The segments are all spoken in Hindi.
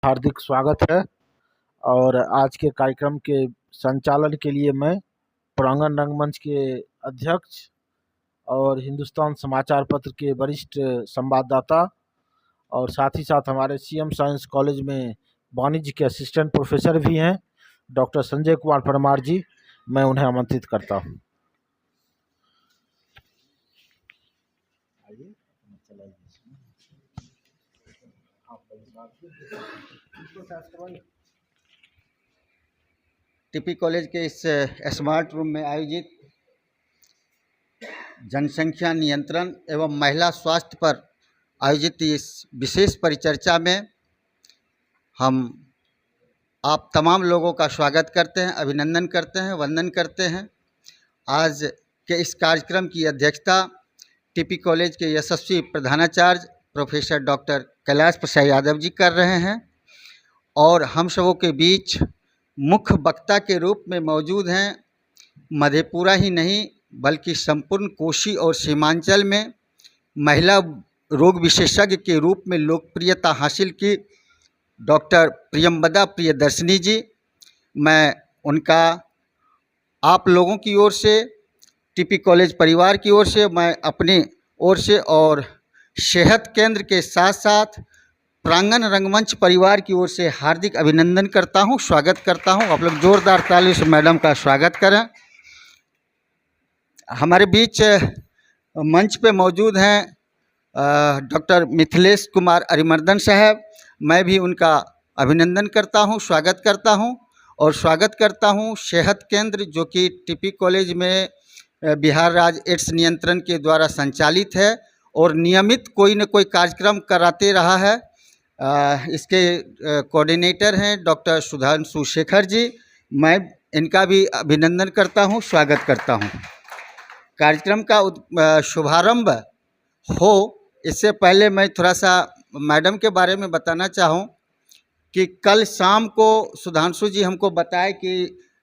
हार्दिक स्वागत है। और आज के कार्यक्रम के संचालन के लिए मैं प्रांगण रंगमंच के अध्यक्ष और हिंदुस्तान समाचार पत्र के वरिष्ठ संवाददाता और साथ ही साथ हमारे सीएम साइंस कॉलेज में वाणिज्य के असिस्टेंट प्रोफेसर भी हैं डॉक्टर संजय कुमार परमार जी, मैं उन्हें आमंत्रित करता हूं। टीपी कॉलेज के इस स्मार्ट रूम में आयोजित जनसंख्या नियंत्रण एवं महिला स्वास्थ्य पर आयोजित इस विशेष परिचर्चा में हम आप तमाम लोगों का स्वागत करते हैं, अभिनंदन करते हैं, वंदन करते हैं। आज के इस कार्यक्रम की अध्यक्षता टीपी कॉलेज के यशस्वी प्रधानाचार्य प्रोफेसर डॉक्टर कैलाश प्रसाद यादव जी कर रहे हैं और हम सबों के बीच मुख्य वक्ता के रूप में मौजूद हैं मधेपुरा ही नहीं बल्कि संपूर्ण कोशी और सीमांचल में महिला रोग विशेषज्ञ के रूप में लोकप्रियता हासिल की डॉक्टर प्रियंवदा प्रियदर्शनी जी। मैं उनका आप लोगों की ओर से, टीपी कॉलेज परिवार की ओर से, मैं अपनी ओर से और सेहत केंद्र के साथ साथ प्रांगण रंगमंच परिवार की ओर से हार्दिक अभिनंदन करता हूं, स्वागत करता हूं। आप लोग जोरदार ताली से मैडम का स्वागत करें। हमारे बीच मंच पे मौजूद हैं डॉक्टर मिथिलेश कुमार अरिमर्दन साहब। मैं भी उनका अभिनंदन करता हूं, स्वागत करता हूं और स्वागत करता हूं सेहत केंद्र जो कि टीपी कॉलेज में बिहार राज्य एड्स नियंत्रण के द्वारा संचालित है और नियमित कोई न कोई कार्यक्रम कराते रहा है। इसके कोऑर्डिनेटर हैं डॉक्टर सुधांशु शेखर जी। मैं इनका भी अभिनंदन करता हूं, स्वागत करता हूं। कार्यक्रम का शुभारंभ हो इससे पहले मैं थोड़ा सा मैडम के बारे में बताना चाहूं कि कल शाम को सुधांशु जी हमको बताए कि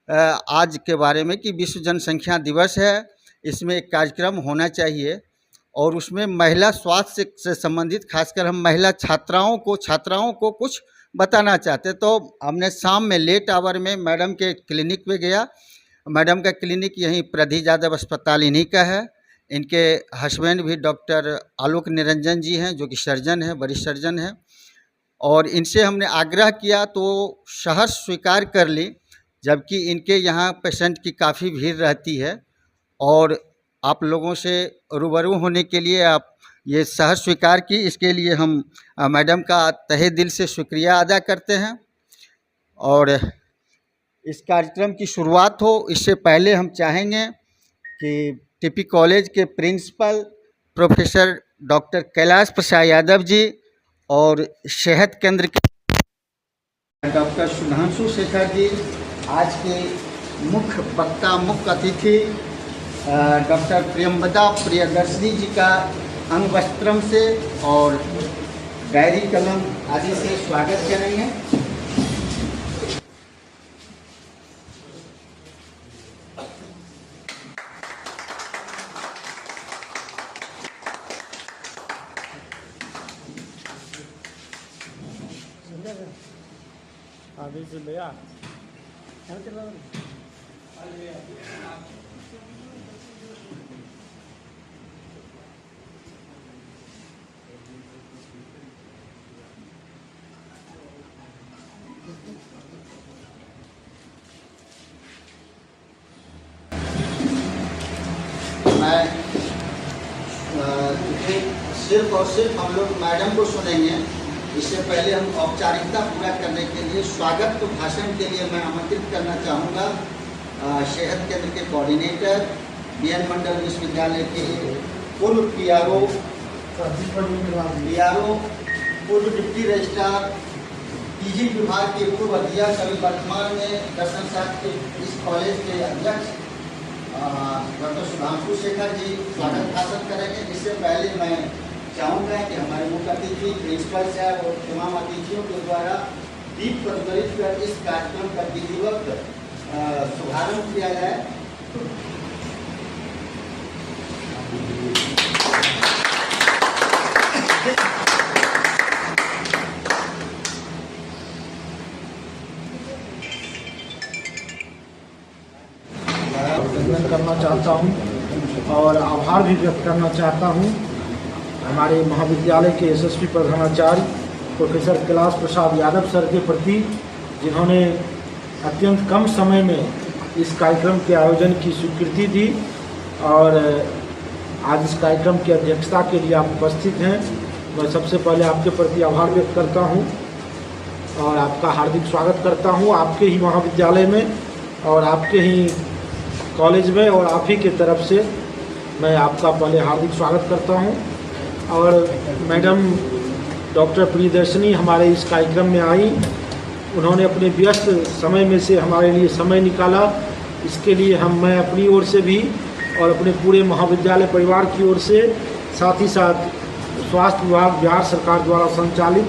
आज के बारे में कि विश्व जनसंख्या दिवस है, इसमें एक कार्यक्रम होना चाहिए और उसमें महिला स्वास्थ्य से संबंधित खासकर हम महिला छात्राओं को कुछ बताना चाहते। तो हमने शाम में लेट आवर में मैडम के क्लिनिक पे गया। मैडम का क्लिनिक यहीं प्रधी यादव अस्पताल इन्हीं का है। इनके हस्बैंड भी डॉक्टर आलोक निरंजन जी हैं जो कि सर्जन हैं, वरिष्ठ सर्जन हैं, और इनसे हमने आग्रह किया तो सहर्ष स्वीकार कर ली, जबकि इनके यहाँ पेशेंट की काफ़ी भीड़ रहती है और आप लोगों से रूबरू होने के लिए आप ये सहर्ष स्वीकार की। इसके लिए हम मैडम का तहे दिल से शुक्रिया अदा करते हैं। और इस कार्यक्रम की शुरुआत हो इससे पहले हम चाहेंगे कि टीपी कॉलेज के principal professor doctor Kailash Prasad Yadav जी और सेहत केंद्र के डॉक्टर सुधांशु शेखर जी, आज के मुख्य वक्ता, मुख्य अतिथि डॉक्टर प्रियंवदा प्रियदर्शनी जी का अंग वस्त्रम से और डायरी कलम आदि से स्वागत करेंगे। मैं सिर्फ और सिर्फ हम लोग मैडम को सुनेंगे। इससे पहले हम औपचारिकता पूरा करने के लिए स्वागत भाषण के लिए मैं आमंत्रित करना चाहूँगा सेहत केंद्र के कोऑर्डिनेटर, बीएन मंडल विश्वविद्यालय के पूर्व पीआरओ, पूर्व डिप्टी रजिस्ट्रार, पीजी विभाग के पूर्व अध्यक्ष, अभी वर्तमान में दर्शन शास्त्र के इस कॉलेज के अध्यक्ष डॉक्टर सुधांशु शेखर जी स्वागत भाषण करेंगे। इससे पहले मैं चाहूँगा कि हमारे मुख्य अतिथि प्रिंसिपल साहब और तमाम अतिथियों के द्वारा दीप प्रज्वलित कर इस कार्यक्रम का विधिवत शुभारंभ किया जाए। अभिनंदन करना चाहता हूँ और आभार भी व्यक्त करना चाहता हूँ हमारे महाविद्यालय के यशस्वी प्रधानाचार्य प्रोफेसर कैलाश प्रसाद यादव सर के प्रति, जिन्होंने अत्यंत कम समय में इस कार्यक्रम के आयोजन की स्वीकृति दी और आज इस कार्यक्रम की अध्यक्षता के लिए आप उपस्थित हैं। मैं सबसे पहले आपके प्रति आभार व्यक्त करता हूं और आपका हार्दिक स्वागत करता हूं आपके ही महाविद्यालय में और आपके ही कॉलेज में, और आप ही की तरफ से मैं आपका पहले हार्दिक स्वागत करता हूं। और मैडम डॉक्टर प्रियदर्शनी हमारे इस कार्यक्रम में आई, उन्होंने अपने व्यस्त समय में से हमारे लिए समय निकाला। इसके लिए मैं अपनी ओर से भी और अपने पूरे महाविद्यालय परिवार की ओर से, साथ ही साथ स्वास्थ्य विभाग बिहार सरकार द्वारा संचालित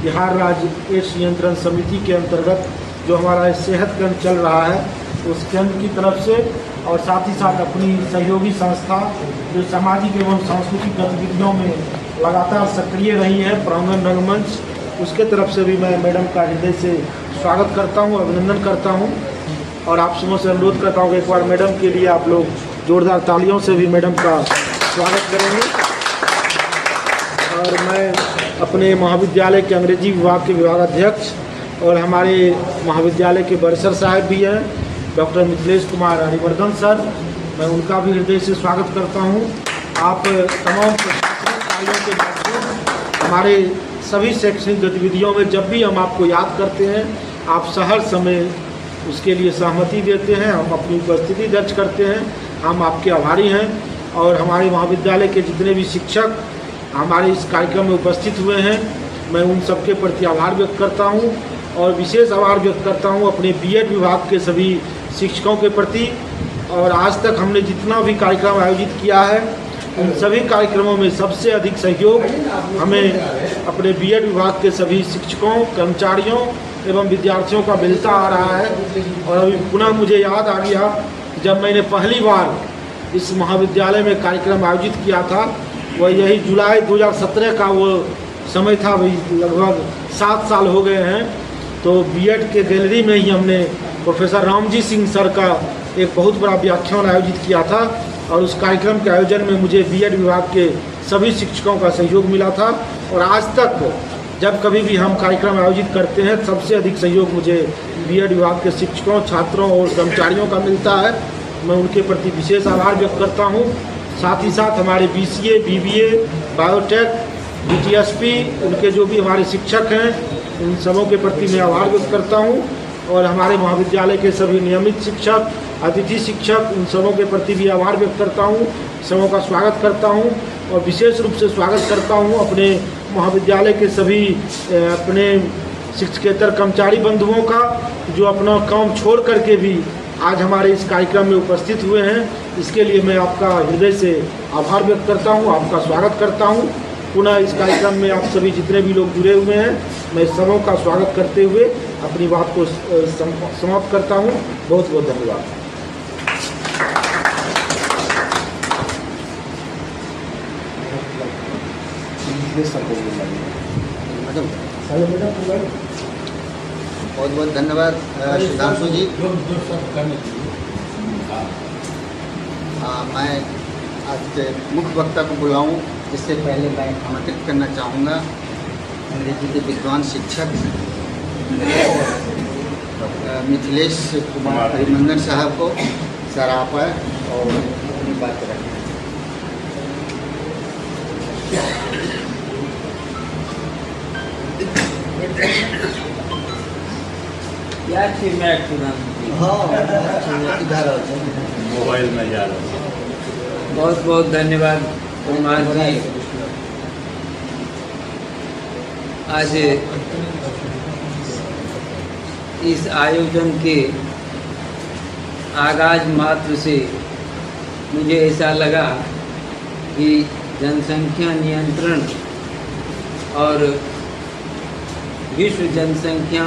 बिहार राज्य एड्स नियंत्रण समिति के अंतर्गत जो हमारा सेहत केंद्र चल रहा है, उस केंद्र की तरफ से, और साथ ही साथ अपनी सहयोगी संस्था जो सामाजिक एवं सांस्कृतिक गतिविधियों में लगातार सक्रिय रही है, प्रांगण रंगमंच, उसके तरफ से भी मैं मैडम का हृदय से स्वागत करता हूं, अभिनंदन करता हूं। और आप सबों से अनुरोध करता हूं कि एक बार मैडम के लिए आप लोग जोरदार तालियों से भी मैडम का स्वागत करेंगे। और मैं अपने महाविद्यालय के अंग्रेजी विभाग के विभागाध्यक्ष और हमारे महाविद्यालय के बरसर साहब भी हैं डॉक्टर मिथिलेश कुमार अरिमर्दन सर, मैं उनका भी हृदय से स्वागत करता हूं। आप तमाम प्रशासनिक कार्यों के बावजूद हमारे सभी शैक्षणिक गतिविधियों में जब भी हम आपको याद करते हैं, आप हर समय उसके लिए सहमति देते हैं, हम अपनी उपस्थिति दर्ज करते हैं, हम आपके आभारी हैं। और हमारे महाविद्यालय के जितने भी शिक्षक हमारे इस कार्यक्रम में उपस्थित हुए हैं, मैं उन सबके प्रति आभार व्यक्त करता हूं और विशेष आभार व्यक्त करता हूं अपने बीएड विभाग के सभी शिक्षकों के प्रति। और आज तक हमने जितना भी कार्यक्रम आयोजित किया है, उन सभी कार्यक्रमों में सबसे अधिक सहयोग हमें अपने बीएड विभाग के सभी शिक्षकों, कर्मचारियों एवं विद्यार्थियों का मिलता आ रहा है। और अभी पुनः मुझे याद आ गया, जब मैंने पहली बार इस महाविद्यालय में कार्यक्रम आयोजित किया था, वह यही जुलाई 2017 का वो समय था, वही लगभग 7 साल हो गए हैं। तो बीएड के गैलरी में ही हमने प्रोफेसर रामजी सिंह सर का एक बहुत बड़ा व्याख्यान आयोजित किया था और उस कार्यक्रम के आयोजन में मुझे बीएड विभाग के सभी शिक्षकों का सहयोग मिला था। और आज तक जब कभी भी हम कार्यक्रम आयोजित करते हैं, सबसे अधिक सहयोग मुझे बीएड विभाग के शिक्षकों, छात्रों और कर्मचारियों का मिलता है। मैं उनके प्रति विशेष आभार व्यक्त करता हूं। साथ ही साथ हमारे बीसीए, बीबीए, बायोटेक, बीटीएसपी, उनके जो भी हमारे शिक्षक हैं, उन सबों के प्रति मैं आभार व्यक्त करता हूं। और हमारे महाविद्यालय के सभी नियमित शिक्षक, अतिथि शिक्षक, उन सबों के प्रति भी आभार व्यक्त करता हूं, सबों का स्वागत करता हूं। और विशेष रूप से स्वागत करता हूं अपने महाविद्यालय के सभी अपने शिक्षकेतर कर्मचारी बंधुओं का, जो अपना काम छोड़ करके भी आज हमारे इस कार्यक्रम में उपस्थित हुए हैं। इसके लिए मैं आपका हृदय से आभार व्यक्त करता हूं, आपका स्वागत करता हूं। पुनः इस कार्यक्रम में आप सभी जितने भी लोग जुड़े हुए हैं, मैं सबों का स्वागत करते हुए अपनी बात को समाप्त करता हूं। बहुत बहुत धन्यवाद। बहुत बहुत धन्यवाद सुधांशु जी। मैं आज के मुख्य वक्ता को बुलाऊं, इससे पहले मैं आमंत्रित करना चाहूँगा अंग्रेजी के विद्वान शिक्षक मिथिलेश कुमार अरिमर्दन साहब को। सर आप आए और अपनी बात करें। मोबाइल में जा रहा हूँ। बहुत बहुत धन्यवाद कुमार जी। आज इस आयोजन के आगाज मात्र से मुझे ऐसा लगा कि जनसंख्या नियंत्रण और विश्व जनसंख्या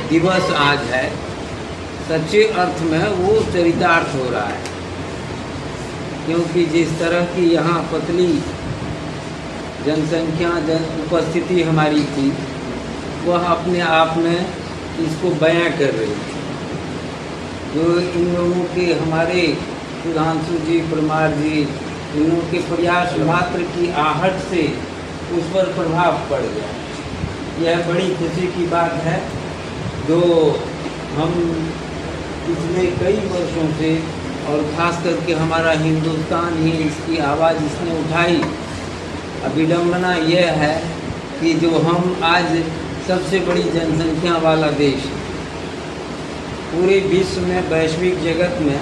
दिवस आज है, सच्चे अर्थ में वो चरितार्थ हो रहा है। क्योंकि जिस तरह की यहाँ पतली जनसंख्या उपस्थिति हमारी थी, वह अपने आप में इसको बयां कर रही थी। जो इन लोगों के हमारे सुधांशु जी, परमार जी, इनों के प्रयास मात्र की आहट से उस पर प्रभाव पड़ गया। यह बड़ी खुशी की बात है जो हम पिछले कई वर्षों से, और ख़ास करके हमारा हिंदुस्तान ही इसकी आवाज़ इसने उठाई। विडम्बना यह है कि जो हम आज सबसे बड़ी जनसंख्या वाला देश, पूरे विश्व में, वैश्विक जगत में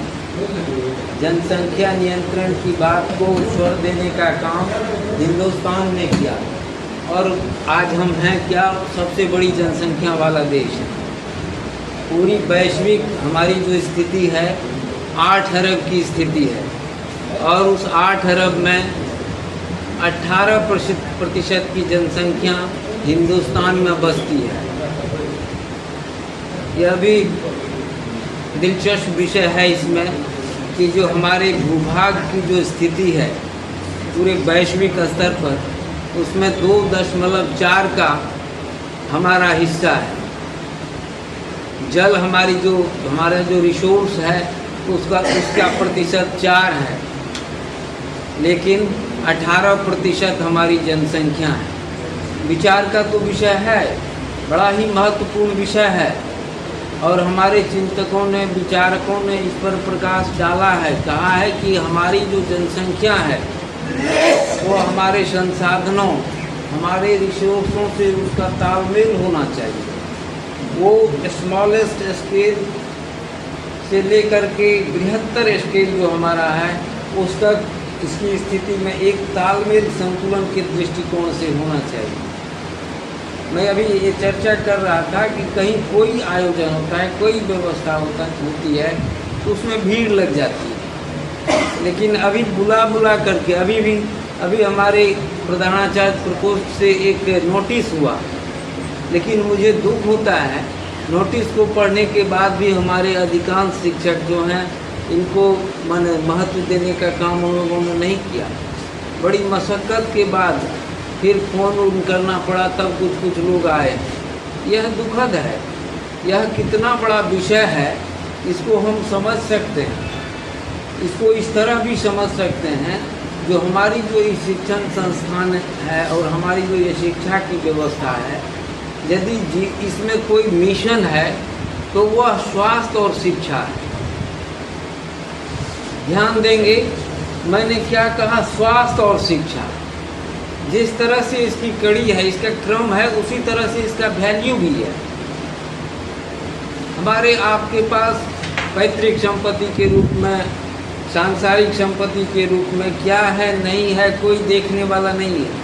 जनसंख्या नियंत्रण की बात को स्वर देने का काम हिंदुस्तान ने किया, और आज हम हैं क्या, सबसे बड़ी जनसंख्या वाला देश है। पूरी वैश्विक हमारी जो स्थिति है 8 अरब की स्थिति है, और उस 8 अरब में 18% की जनसंख्या हिंदुस्तान में बसती है। यह भी दिलचस्प विषय है इसमें कि जो हमारे भूभाग की जो स्थिति है पूरे वैश्विक स्तर पर, उसमें 2.4 का हमारा हिस्सा है। जल हमारा जो रिसोर्स है उसका प्रतिशत 4 है, लेकिन 18% हमारी जनसंख्या है। विचार का तो विषय है, बड़ा ही महत्वपूर्ण विषय है, और हमारे चिंतकों ने, विचारकों ने इस पर प्रकाश डाला है। कहा है कि हमारी जो जनसंख्या है वो हमारे संसाधनों, हमारे रिसोर्सों से उसका तालमेल होना चाहिए। वो स्मॉलेस्ट स्केल से लेकर के बृहत्तर स्केल जो हमारा है उस तक इसकी स्थिति में एक तालमेल, संतुलन के दृष्टिकोण से होना चाहिए। मैं अभी ये चर्चा कर रहा था कि कहीं कोई आयोजन होता है, कोई व्यवस्था होती है तो उसमें भीड़ लग जाती है, लेकिन अभी बुला करके अभी हमारे प्रधानाचार्य प्रकोष्ठ से एक नोटिस हुआ, लेकिन मुझे दुख होता है नोटिस को पढ़ने के बाद भी हमारे अधिकांश शिक्षक जो हैं इनको महत्व देने का काम उन लोगों ने नहीं किया। बड़ी मशक्क़त के बाद फिर फ़ोन करना पड़ा, तब कुछ लोग आए। यह दुखद है। यह कितना बड़ा विषय है इसको हम समझ सकते हैं। इसको इस तरह भी समझ सकते हैं, जो हमारी जो ये शिक्षण संस्थान है और हमारी जो ये शिक्षा की व्यवस्था है, यदि इसमें कोई मिशन है तो वह स्वास्थ्य और शिक्षा है। ध्यान देंगे मैंने क्या कहा, स्वास्थ्य और शिक्षा। जिस तरह से इसकी कड़ी है, इसका क्रम है, उसी तरह से इसका वैल्यू भी है। हमारे आपके पास पैतृक संपत्ति के रूप में, सांसारिक संपत्ति के रूप में क्या है, नहीं है, कोई देखने वाला नहीं है।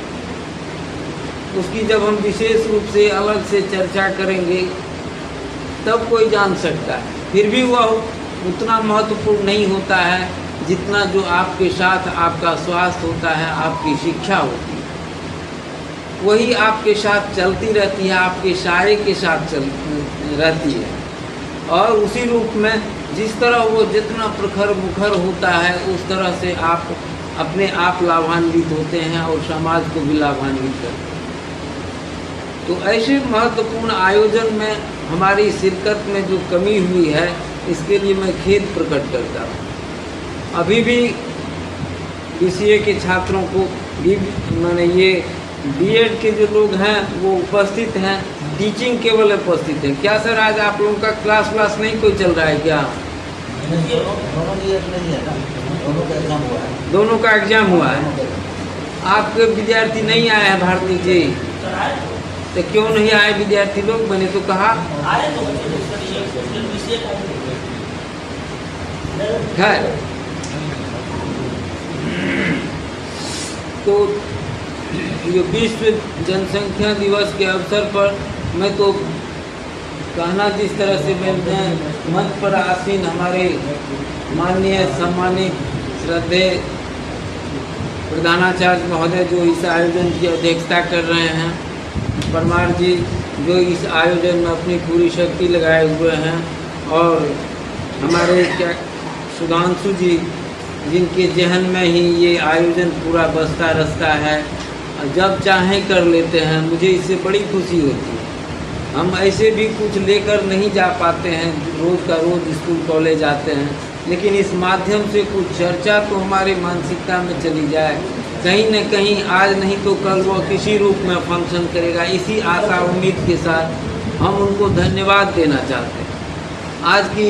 उसकी जब हम विशेष रूप से अलग से चर्चा करेंगे तब कोई जान सकता है। फिर भी वह उतना महत्वपूर्ण नहीं होता है जितना जो आपके साथ आपका स्वास्थ्य होता है, आपकी शिक्षा होती है। वही आपके साथ चलती रहती है, आपके सारे के साथ रहती है, और उसी रूप में जिस तरह वो जितना प्रखर मुखर होता है उस तरह से आप अपने आप लाभान्वित होते हैं और समाज को भी लाभान्वित करते हैं। तो ऐसे महत्वपूर्ण आयोजन में हमारी शिरकत में जो कमी हुई है इसके लिए मैं खेद प्रकट करता हूँ। अभी भी बीसीए के छात्रों को भी मैंने ये बीएड के जो लोग हैं वो उपस्थित हैं, टीचिंग केवल उपस्थित है। क्या सर आज आप लोगों का क्लास नहीं कोई चल रहा है क्या? दोनों का एग्जाम हुआ है। आपके विद्यार्थी नहीं आए हैं भारती जी, तो क्यों नहीं आए विद्यार्थी लोग? मैंने तो कहा खैर, तो ये विश्व जनसंख्या दिवस के अवसर पर मैं तो कहना जिस तरह से मैं मंच पर आसीन हमारे माननीय सम्मानित श्रद्धेय प्रधानाचार्य महोदय जो इस आयोजन की अध्यक्षता कर रहे हैं, परमार जी जो इस आयोजन में अपनी पूरी शक्ति लगाए हुए हैं, और हमारे क्या सुधांशु जी जिनके जहन में ही ये आयोजन पूरा बसता रसता है, जब चाहें कर लेते हैं। मुझे इससे बड़ी खुशी होती है। हम ऐसे भी कुछ लेकर नहीं जा पाते हैं, रोज़ का रोज़ स्कूल कॉलेज आते हैं, लेकिन इस माध्यम से कुछ चर्चा तो हमारे मानसिकता में चली जाए, कहीं न कहीं आज नहीं तो कल वो किसी रूप में फंक्शन करेगा। इसी आशा उम्मीद के साथ हम उनको धन्यवाद देना चाहते हैं। आज की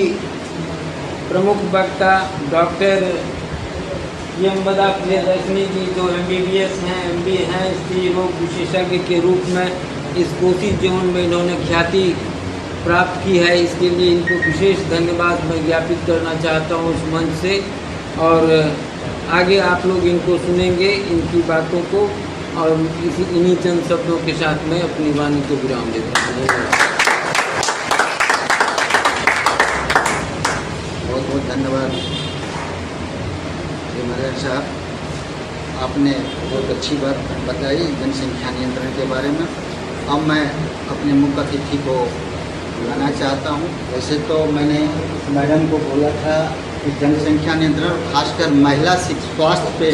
प्रमुख वक्ता डॉक्टर यमबदा प्रियदर्शनी जी, जो MBBS हैं, MD हैं, स्त्री रोग विशेषज्ञ के रूप में इस कोसी जोन में इन्होंने ख्याति प्राप्त की है, इसके लिए इनको विशेष धन्यवाद मैं ज्ञापित करना चाहता हूँ इस मंच से। और आगे आप लोग इनको सुनेंगे, इनकी बातों को, और इन्हीं चंद शब्दों के साथ मैं अपनी वाणी को विराम देता हूँ। बहुत बहुत धन्यवाद मदन साहब, आपने बहुत अच्छी बात बताई जनसंख्या नियंत्रण के बारे में। अब मैं अपने मुख्य अतिथि को बुलाना चाहता हूँ। वैसे तो मैंने मैडम को बोला था कि जनसंख्या नियंत्रण, खासकर महिला स्वास्थ्य पे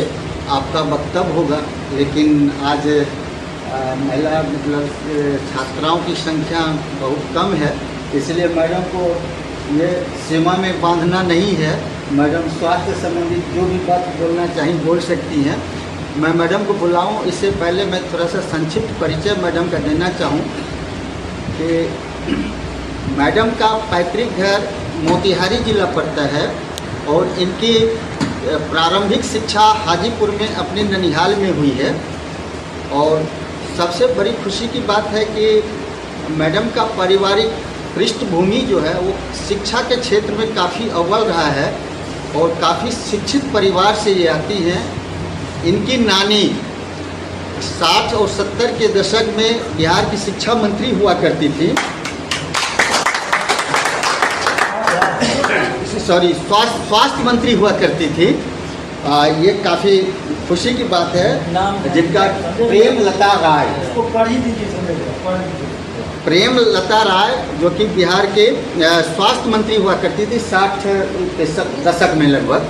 आपका वक्तव्य होगा, लेकिन आज महिला मतलब छात्राओं की संख्या बहुत कम है, इसलिए मैडम को ये सीमा में बांधना नहीं है। मैडम स्वास्थ्य संबंधित जो भी बात बोलना चाहिए बोल सकती हैं। मैं मैडम को बुलाऊं, इससे पहले मैं थोड़ा सा संक्षिप्त परिचय मैडम का देना चाहूं कि मैडम का पैतृक घर मोतिहारी जिला पड़ता है और इनकी प्रारंभिक शिक्षा हाजीपुर में अपने ननिहाल में हुई है। और सबसे बड़ी खुशी की बात है कि मैडम का पारिवारिक पृष्ठभूमि जो है वो शिक्षा के क्षेत्र में काफ़ी अव्वल रहा है और काफ़ी शिक्षित परिवार से ये आती हैं। इनकी नानी 60 और 70 के दशक में बिहार की शिक्षा मंत्री हुआ करती थी, सॉरी स्वास्थ्य मंत्री हुआ करती थी। ये काफ़ी खुशी की बात है। जिनका प्रेमलता राय, प्रेमलता राय जो कि बिहार के स्वास्थ्य मंत्री हुआ करती थी 60 के दशक में लगभग,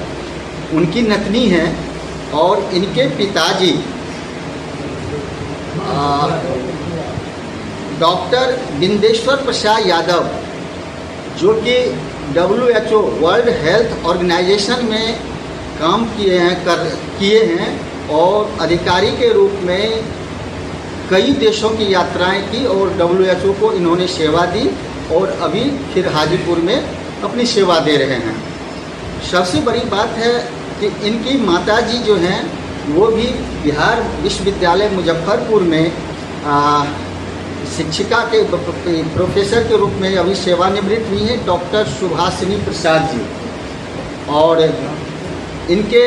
उनकी नतनी है। और इनके पिताजी डॉक्टर बिंदेश्वर प्रसाद यादव, जो कि WHO वर्ल्ड हेल्थ ऑर्गेनाइजेशन में काम किए हैं और अधिकारी के रूप में कई देशों की यात्राएं की और WHO को इन्होंने सेवा दी और अभी फिर हाजीपुर में अपनी सेवा दे रहे हैं। सबसे बड़ी बात है कि इनकी माताजी जो हैं वो भी बिहार विश्वविद्यालय मुजफ्फरपुर में शिक्षिका के प्रोफेसर के रूप में अभी सेवानिवृत्त हुई हैं, डॉक्टर सुभाषिनी प्रसाद जी। और इनके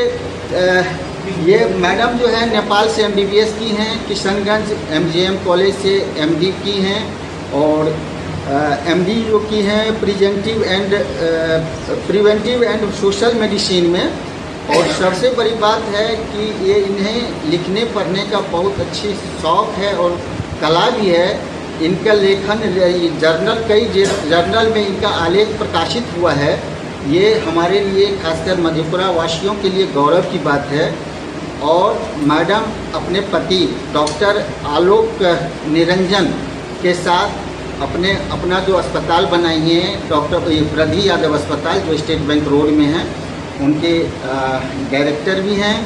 ये मैडम जो है नेपाल से MBBS की हैं, किशनगंज MGM कॉलेज से MD की हैं और MD जो की हैं प्रिवेंटिव एंड सोशल मेडिसिन में। और सबसे बड़ी बात है कि ये इन्हें लिखने पढ़ने का बहुत अच्छी शौक़ है और कला भी है। इनका लेखन जर्नल, कई जर्नल में इनका आलेख प्रकाशित हुआ है। ये हमारे लिए खासकर मधेपुरा वासियों के लिए गौरव की बात है। और मैडम अपने पति डॉक्टर आलोक निरंजन के साथ अपना जो अस्पताल बनाई हैं, डॉक्टर प्रधी यादव अस्पताल, जो स्टेट बैंक रोड में है, उनके डायरेक्टर भी हैं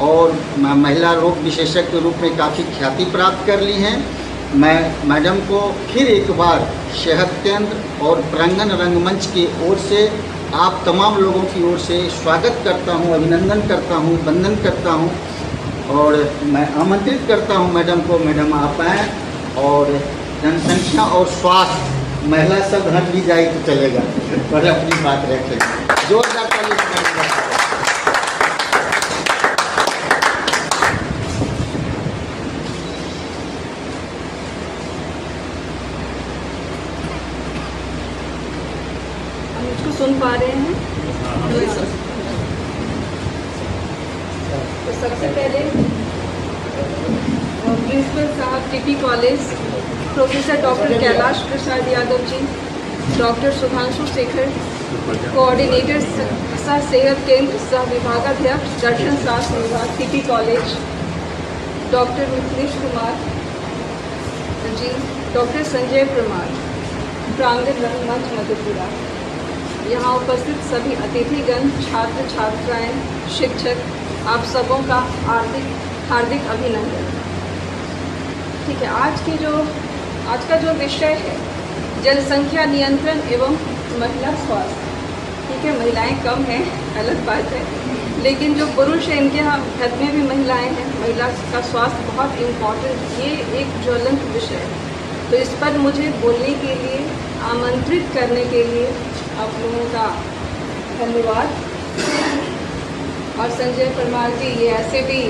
और महिला रोग विशेषज्ञ के रूप में काफ़ी ख्याति प्राप्त कर ली हैं। मैं मैडम को फिर एक बार सेहत केंद्र और प्रांगण रंगमंच की ओर से, आप तमाम लोगों की ओर से स्वागत करता हूं, अभिनंदन करता हूं, वंदन करता हूं और मैं आमंत्रित करता हूं मैडम को। मैडम आप आएँ और जनसंख्या और स्वास्थ्य, महिला शब्द हट भी जाए तो चलेगा, पर अपनी बात रखें। जोरदार ताली से सुन पा रहे हैं। तो सबसे पहले प्रिंसिपल साहब TP college professor doctor Kailash Prasad Yadav ji, doctor Sudhanshu Shekhar coordinator सह सेहत केंद्र सह विभागाध्यक्ष दर्शन शास्त्र विभाग TP college, doctor Mithilesh Kumar ji, doctor Sanjay Parmar, प्रांगण रंगमंच मधेपुरा, यहाँ उपस्थित सभी अतिथिगण, छात्र छात्राएं, शिक्षक, आप सबों का हार्दिक अभिनंदन। ठीक है, आज का जो विषय है जनसंख्या नियंत्रण एवं महिला स्वास्थ्य। ठीक है, महिलाएं कम हैं, अलग बात है, लेकिन जो पुरुष हैं इनके घर में भी महिलाएं हैं। महिला का स्वास्थ्य बहुत इम्पोर्टेंट, ये एक ज्वलंत विषय है। तो इस पर मुझे बोलने के लिए, आमंत्रित करने के लिए आप लोगों का धन्यवाद। और संजय परमार जी, ये ऐसे भी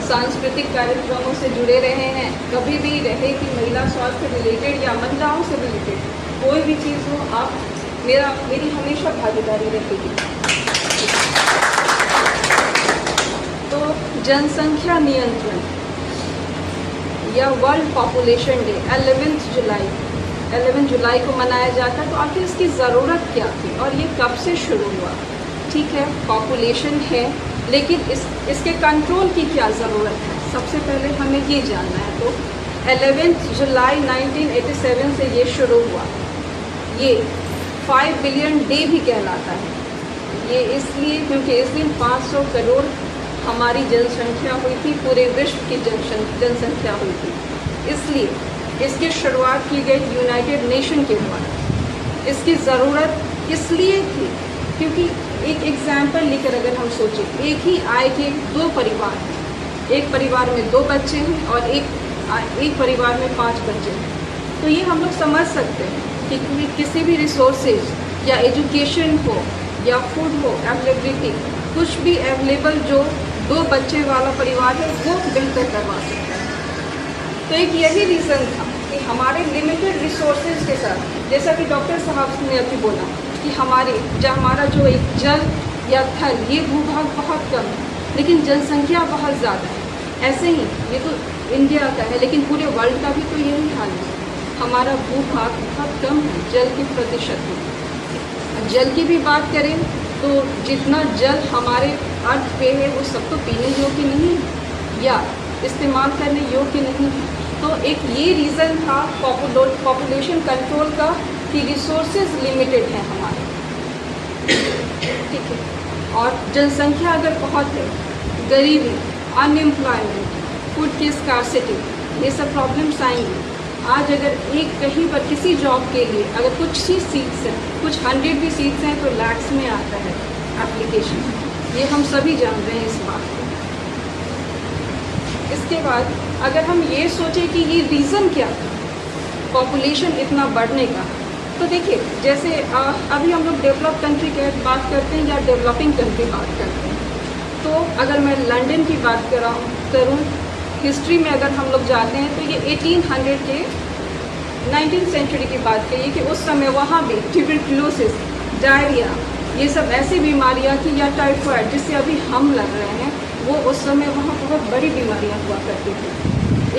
सांस्कृतिक कार्यक्रमों से जुड़े रहे हैं, कभी भी रहे कि महिला स्वास्थ्य रिलेटेड या महिलाओं से रिलेटेड कोई भी चीज़ हो, आप मेरी हमेशा भागीदारी रहेगी। तो जनसंख्या नियंत्रण या वर्ल्ड पॉपुलेशन डे 11 जुलाई को मनाया जाता है। तो आखिर इसकी ज़रूरत क्या थी और ये कब से शुरू हुआ? ठीक है, पॉपुलेशन है, लेकिन इसके कंट्रोल की क्या ज़रूरत है, सबसे पहले हमें ये जानना है। तो 11 जुलाई 1987 से ये शुरू हुआ। ये 5 बिलियन डे भी कहलाता है। ये इसलिए क्योंकि इस दिन 500 करोड़ हमारी जनसंख्या हुई थी, पूरे विश्व की जनसंख्या हुई थी। इसलिए इसकी शुरुआत की गई यूनाइटेड नेशन के द्वारा। इसकी ज़रूरत इसलिए थी क्योंकि एक एग्जाम्पल लेकर अगर हम सोचें, एक ही आय के 2 परिवार हैं, एक परिवार में 2 बच्चे हैं और एक परिवार में 5 बच्चे हैं। तो ये हम लोग समझ सकते हैं कि किसी भी रिसोर्सेज या एजुकेशन हो या फूड हो, अवेलेबिलिटी, कुछ भी अवेलेबल जो 2 बच्चे वाला परिवार है वो बेहतर करवा सकता है। तो एक यही रीज़न था कि हमारे लिमिटेड रिसोर्सेज के साथ, जैसा कि डॉक्टर साहब ने अभी बोला कि हमारा जो एक जल या थल, ये भूभाग बहुत कम है, लेकिन जनसंख्या बहुत ज़्यादा है। ऐसे ही ये तो इंडिया का है, लेकिन पूरे वर्ल्ड का भी तो यही हाल है। हमारा भूभाग बहुत कम है जल के प्रतिशत में। जल की भी बात करें तो जितना जल हमारे अर्थ पे है वो सब तो पीने योग्य नहीं है या इस्तेमाल करने योग्य नहीं है। तो एक ये रीज़न था पॉपुलेशन कंट्रोल का कि रिसोर्सेज लिमिटेड हैं हमारे। ठीक है, और जनसंख्या अगर बहुत है, गरीबी, अनएम्प्लॉयमेंट, फूड की स्कार्सिटी, ये सब प्रॉब्लम्स आएंगी। आज अगर कहीं पर किसी जॉब के लिए अगर कुछ ही सीट्स हैं, कुछ 100 भी सीट्स हैं, तो लैक्स में आता है एप्लीकेशन। ये हम सभी जान रहे हैं इस बात को। इसके बाद अगर हम ये सोचें कि ये रीज़न क्या था पॉपुलेशन इतना बढ़ने का, तो देखिए जैसे अभी हम लोग डेवलप कंट्री की बात करते हैं या डेवलपिंग कंट्री बात करते हैं, तो अगर मैं लंदन की बात करूँ, हिस्ट्री में अगर हम लोग जाते हैं तो ये 1800 के 19th सेंचुरी की बात करिए कि उस समय वहाँ भी ट्यूबरक्लोसिस, डायरिया, ये सब ऐसी बीमारियाँ थी, या टाइफाइड जिससे अभी हम लड़ रहे हैं, वो उस समय वहाँ बहुत बड़ी बीमारियाँ हुआ करती थी।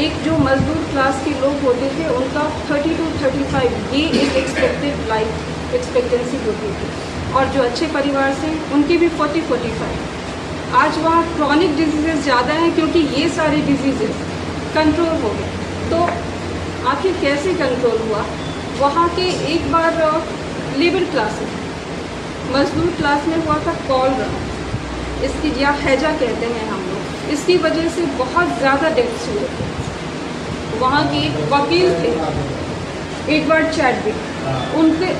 एक जो मजदूर क्लास के लोग होते थे उनका 30 to 35 ये एक एक्सपेक्टेड लाइफ एक्सपेक्टेंसी होती थी, और जो अच्छे परिवार से उनकी भी 40-45। आज वहाँ क्रॉनिक डिजीज़ेस ज़्यादा हैं क्योंकि ये सारे डिजीज़ेस कंट्रोल हो गए। तो आखिर कैसे कंट्रोल हुआ? वहाँ के एक बार लेबर क्लास में, मजदूर क्लास में हुआ था कॉलरा, इसकी या हैजा कहते हैं हम लोग। इसकी वजह से बहुत ज़्यादा डेथ्स हुए थे। वहाँ के एक वकील थे एडवर्ड चैडविक,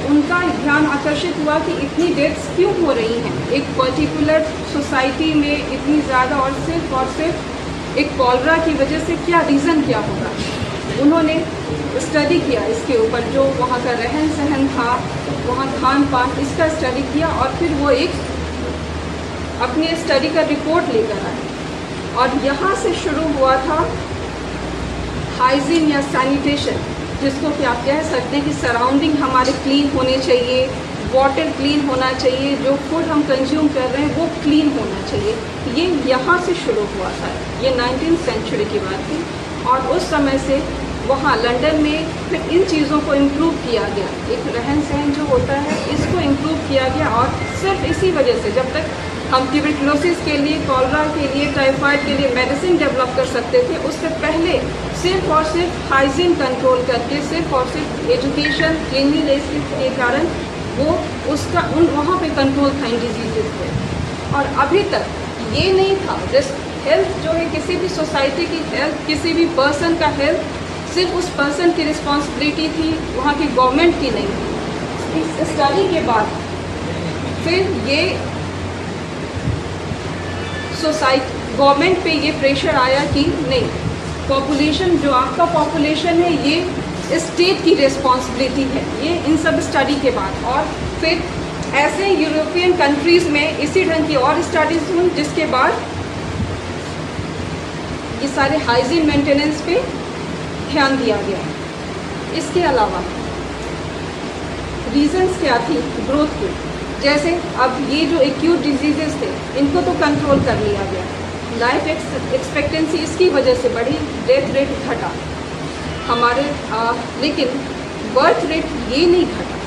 उनका ध्यान आकर्षित हुआ कि इतनी डेथ्स क्यों हो रही हैं एक पर्टिकुलर सोसाइटी में इतनी ज़्यादा, और सिर्फ एक कॉलरा की वजह से क्या रीज़न क्या होगा। उन्होंने स्टडी किया इसके ऊपर, जो वहाँ का रहन सहन था, वहाँ खान पान, इसका स्टडी किया, और फिर वो एक अपनी स्टडी का रिपोर्ट लेकर आए। और यहाँ से शुरू हुआ था हाइजीन या सैनिटेशन, जिसको कि आप कह सकते हैं कि सराउंडिंग हमारे क्लीन होने चाहिए, वाटर क्लीन होना चाहिए, जो फूड हम कंज्यूम कर रहे हैं वो क्लीन होना चाहिए। ये यहाँ से शुरू हुआ था, ये 19th सेंचुरी की बात थी। और उस समय से वहाँ लंदन में फिर इन चीज़ों को इम्प्रूव किया गया, एक रहन सहन जो होता है इसको इम्प्रूव किया गया। और सिर्फ इसी वजह से जब तक हम ट्यूबरक्लोसिस के लिए, कॉलरा के लिए, टाइफाइड के लिए मेडिसिन डेवलप कर सकते थे, उससे पहले सिर्फ और सिर्फ हाइजीन कंट्रोल करके, सिर्फ और सिर्फ एजुकेशन, क्लीनलीनेस के कारण वो उसका वहाँ पे कंट्रोल था इन डिजीज़ पे। और अभी तक ये नहीं था, हेल्थ जो है किसी भी सोसाइटी की हेल्थ, किसी भी पर्सन का हेल्थ सिर्फ उस पर्सन की रिस्पॉन्सिबिलिटी थी, वहाँ की गवर्नमेंट की नहीं थी। इस स्टडी के बाद फिर ये सोसाइटी गवर्नमेंट पे ये प्रेशर आया कि नहीं, पॉपुलेशन जो आपका पॉपुलेशन है ये स्टेट की रिस्पॉन्सिबिलिटी है, ये इन सब स्टडी के बाद। और फिर ऐसे यूरोपियन कंट्रीज़ में इसी ढंग की और स्टडीज़ हुई, जिसके बाद ये सारे हाइजीन मेंटेनेंस पे ध्यान दिया गया। इसके अलावा रीजंस क्या थी ग्रोथ की, जैसे अब ये जो एक्यूट डिजीजेस थे इनको तो कंट्रोल कर लिया गया, लाइफ एक्सपेक्टेंसी इसकी वजह से बढ़ी, डेथ रेट घटा हमारे, लेकिन बर्थ रेट ये नहीं घटा।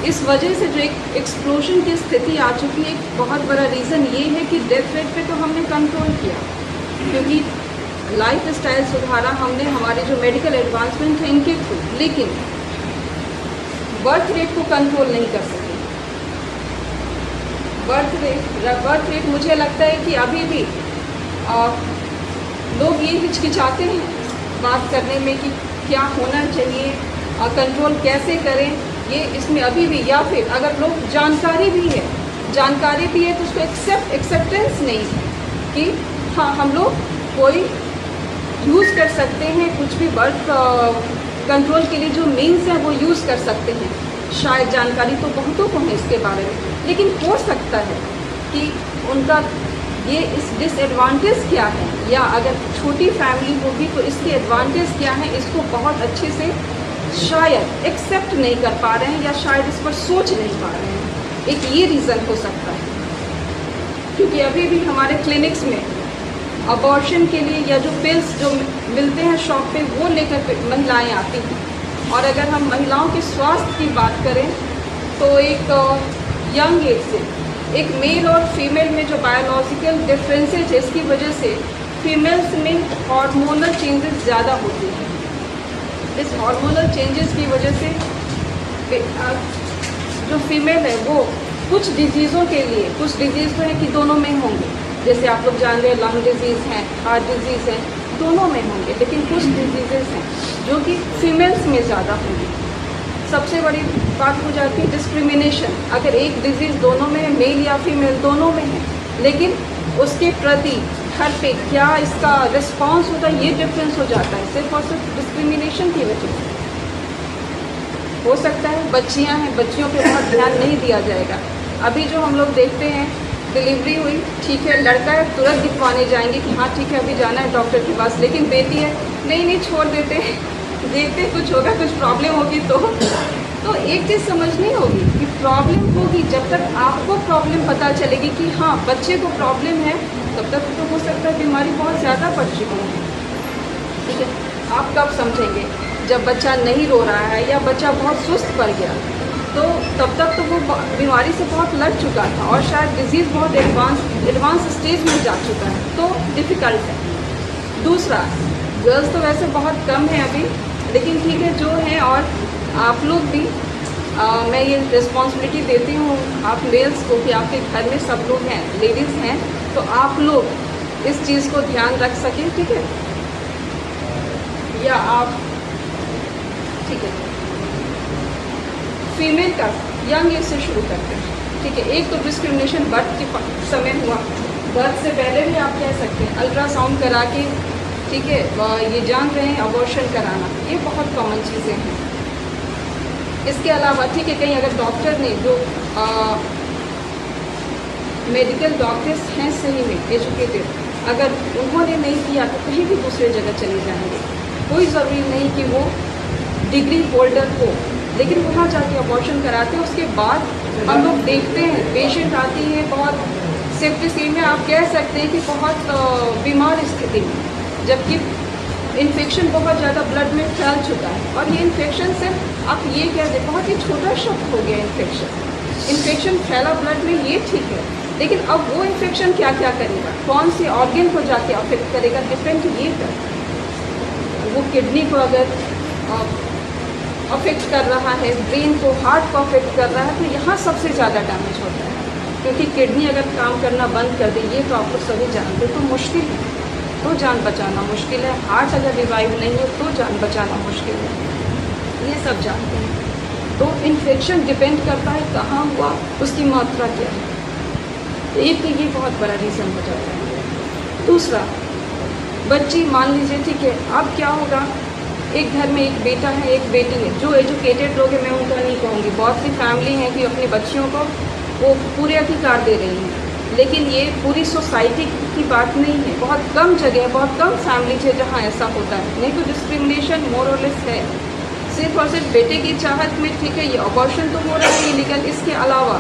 इस वजह से जो एक एक्सप्लोजन की स्थिति आ चुकी है, एक बहुत बड़ा रीज़न ये है कि डेथ रेट पे तो हमने कंट्रोल किया, क्योंकि लाइफ स्टाइल सुधारा हमने, हमारे जो मेडिकल एडवांसमेंट है इनके थ्रू, लेकिन बर्थ रेट को कंट्रोल नहीं कर सके। बर्थ रेट मुझे लगता है कि अभी भी लोग ये हिचकिचाते हैं बात करने में कि क्या होना चाहिए, कंट्रोल कैसे करें, ये इसमें अभी भी, या फिर अगर लोग जानकारी भी है तो उसको एक्सेप्टेंस नहीं है कि हाँ हम लोग कोई यूज़ कर सकते हैं, कुछ भी बर्थ कंट्रोल के लिए जो मीन्स हैं वो यूज़ कर सकते हैं। शायद जानकारी तो बहुतों को है इसके बारे में, लेकिन हो सकता है कि उनका ये इस डिसएडवांटेज क्या है, या अगर छोटी फैमिली होगी तो इसके एडवांटेज क्या है, इसको बहुत अच्छे से शायद एक्सेप्ट नहीं कर पा रहे हैं, या शायद इस पर सोच नहीं पा रहे हैं। एक ये रीज़न हो सकता है, क्योंकि अभी भी हमारे क्लिनिक्स में अबॉर्शन के लिए या जो पिल्स जो मिलते हैं शॉप पे वो लेकर महिलाएं आती हैं। और अगर हम महिलाओं के स्वास्थ्य की बात करें तो एक यंग एज से एक मेल और फीमेल में जो बायोलॉजिकल डिफरेंसेज है, इसकी वजह से फीमेल्स में हार्मोनल चेंजेस ज़्यादा होते हैं। इस हार्मोनल चेंजेस की वजह से जो फीमेल है वो कुछ डिजीज़ों के लिए, कुछ डिजीज़ तो है कि दोनों में होंगे, जैसे आप लोग जान रहे हैं लंग डिजीज़ हैं, हार्ट डिजीज़ हैं, दोनों में होंगे, लेकिन कुछ डिजीज़ेस हैं जो कि फीमेल्स में ज़्यादा होंगी। सबसे बड़ी बात हो जाती है डिस्क्रिमिनेशन। अगर एक डिजीज़ दोनों में है, मेल या फीमेल दोनों में है, लेकिन उसके प्रति घर पे क्या इसका रिस्पॉन्स होता है ये डिफरेंस हो जाता है, सिर्फ और सिर्फ डिस्क्रिमिनेशन की वजह से। हो सकता है बच्चियां हैं, बच्चियों पे बहुत ध्यान नहीं दिया जाएगा। अभी जो हम लोग देखते हैं, डिलीवरी हुई, ठीक है, लड़का है तुरंत दिखवाने जाएंगे कि हाँ ठीक है अभी जाना है डॉक्टर के पास, लेकिन बेटी है नहीं छोड़ देते, देखते कुछ होगा, कुछ प्रॉब्लम होगी तो एक चीज़ समझनी होगी कि प्रॉब्लम होगी जब तक आपको प्रॉब्लम पता चलेगी कि हाँ बच्चे को प्रॉब्लम है, तब तक तो हो सकता है बीमारी बहुत ज़्यादा बढ़ चुकी है। ठीक है, आप कब समझेंगे जब बच्चा नहीं रो रहा है या बच्चा बहुत सुस्त पड़ गया, तो तब तक तो वो बीमारी से बहुत लड़ चुका था और शायद डिजीज़ बहुत एडवांस स्टेज में जा चुका है, तो डिफ़िकल्ट है। दूसरा, गर्ल्स तो वैसे बहुत कम है अभी, लेकिन ठीक है जो है, और आप लोग भी मैं ये रिस्पॉन्सिबिलिटी देती हूँ आप मेल्स को कि आपके घर में सब लोग हैं, लेडीज़ हैं, तो आप लोग इस चीज़ को ध्यान रख सकें। ठीक है, या आप ठीक है फीमेल का यंग एज से शुरू करते हैं। ठीक है, एक तो डिस्क्रिमिनेशन बर्थ के समय हुआ, बर्थ से पहले भी आप कह सकते हैं अल्ट्रासाउंड करा के, ठीक है, ये जान रहे हैं अबॉर्शन कराना, ये बहुत कॉमन चीज़ें हैं। इसके अलावा ठीक है, कहीं अगर डॉक्टर ने जो मेडिकल डॉक्टर्स हैं सही में एजुकेटेड, अगर उन्होंने नहीं किया तो कहीं भी दूसरे जगह चले जाएंगे। कोई ज़रूरी नहीं कि वो डिग्री होल्डर हो, लेकिन वहाँ जाके अबॉर्शन कराते हैं। उसके बाद हम लोग देखते हैं पेशेंट आती है बहुत सेफ्टी में, आप कह सकते हैं कि बहुत बीमार स्थिति में, जबकि इन्फेक्शन बहुत ज़्यादा ब्लड में फैल चुका है। और ये इन्फेक्शन सिर्फ आप ये कह दें बहुत ही छोटा शब्द हो गया इन्फेक्शन फैला ब्लड में, ये ठीक है, लेकिन अब वो इन्फेक्शन क्या क्या करेगा, कौन से ऑर्गन को जाके अफेक्ट करेगा, डिपेंड ये कर, वो किडनी को अगर अफेक्ट कर रहा है, ब्रेन को, हार्ट को अफेक्ट कर रहा है, तो यहाँ सबसे ज़्यादा डैमेज होता है। क्योंकि किडनी अगर काम करना बंद कर दे, ये तो आप लोग सभी जानते, तो मुश्किल है, तो जान बचाना मुश्किल है। हार्ट अगर रिवाइव नहीं हो तो जान बचाना मुश्किल है, ये सब जानते हैं। तो इन्फेक्शन डिपेंड करता है कहाँ हुआ, उसकी मात्रा क्या है। एक तो ये बहुत बड़ा रीज़न हो जाता है। दूसरा, बच्ची मान लीजिए, ठीक है, अब क्या होगा, एक घर में एक बेटा है, एक बेटी है। जो एजुकेटेड लोग हैं, मैं उनका नहीं कहूँगी, बहुत सी फैमिली हैं कि अपनी बच्चियों को वो पूरे अधिकार दे रही हैं, लेकिन ये पूरी सोसाइटी की बात नहीं है। बहुत कम जगह, बहुत कम फैमिली है जहाँ ऐसा होता है। नहीं तो डिस्क्रिमिनेशन मोर और लेस है, सिर्फ और सिर्फ बेटे की चाहत में, ठीक है, ये अबॉर्शन तो हो रहा है इलीगल, इसके अलावा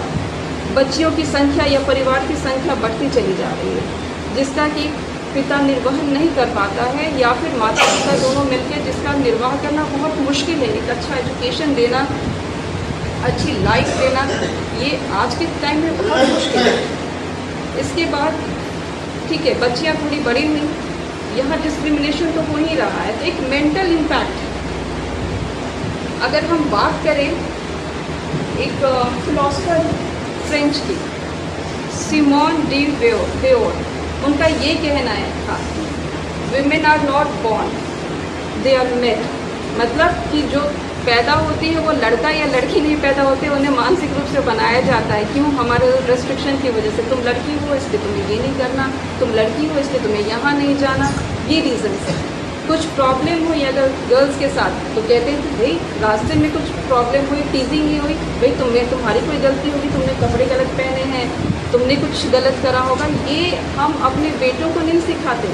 बच्चियों की संख्या या परिवार की संख्या बढ़ती चली जा रही है, जिसका कि पिता निर्वहन नहीं कर पाता है, या फिर माता पिता दोनों मिलकर जिसका निर्वाह करना बहुत मुश्किल है। एक अच्छा एजुकेशन देना, अच्छी लाइफ देना, ये आज के टाइम में बहुत मुश्किल है। इसके बाद ठीक है, बच्चियां थोड़ी बड़ी हुई, यहाँ डिस्क्रिमिनेशन तो हो ही रहा है। तो एक मेंटल इम्पैक्ट, अगर हम बात करें एक फिलोसफर फ्रेंच की, सिमोन डी वेओर, उनका ये कहना है था, women are not born, they are made. मतलब कि जो पैदा होती है वो लड़का या लड़की नहीं पैदा होते, उन्हें मानसिक रूप से बनाया जाता है। क्यों? हमारे रेस्ट्रिक्शन की वजह से, तुम लड़की हो इसलिए तुम्हें ये नहीं करना, तुम लड़की हो इसलिए तुम्हें यहाँ नहीं जाना, ये रीज़न है। कुछ प्रॉब्लम हुई अगर गर्ल्स के साथ, तो कहते हैं कि भाई रास्ते में कुछ प्रॉब्लम हुई, टीजिंग ही हुई, भाई तुम्हारी कोई गलती होगी, तुमने कपड़े गलत पहने हैं, तुमने कुछ गलत करा होगा। ये हम अपने बेटों को नहीं सिखाते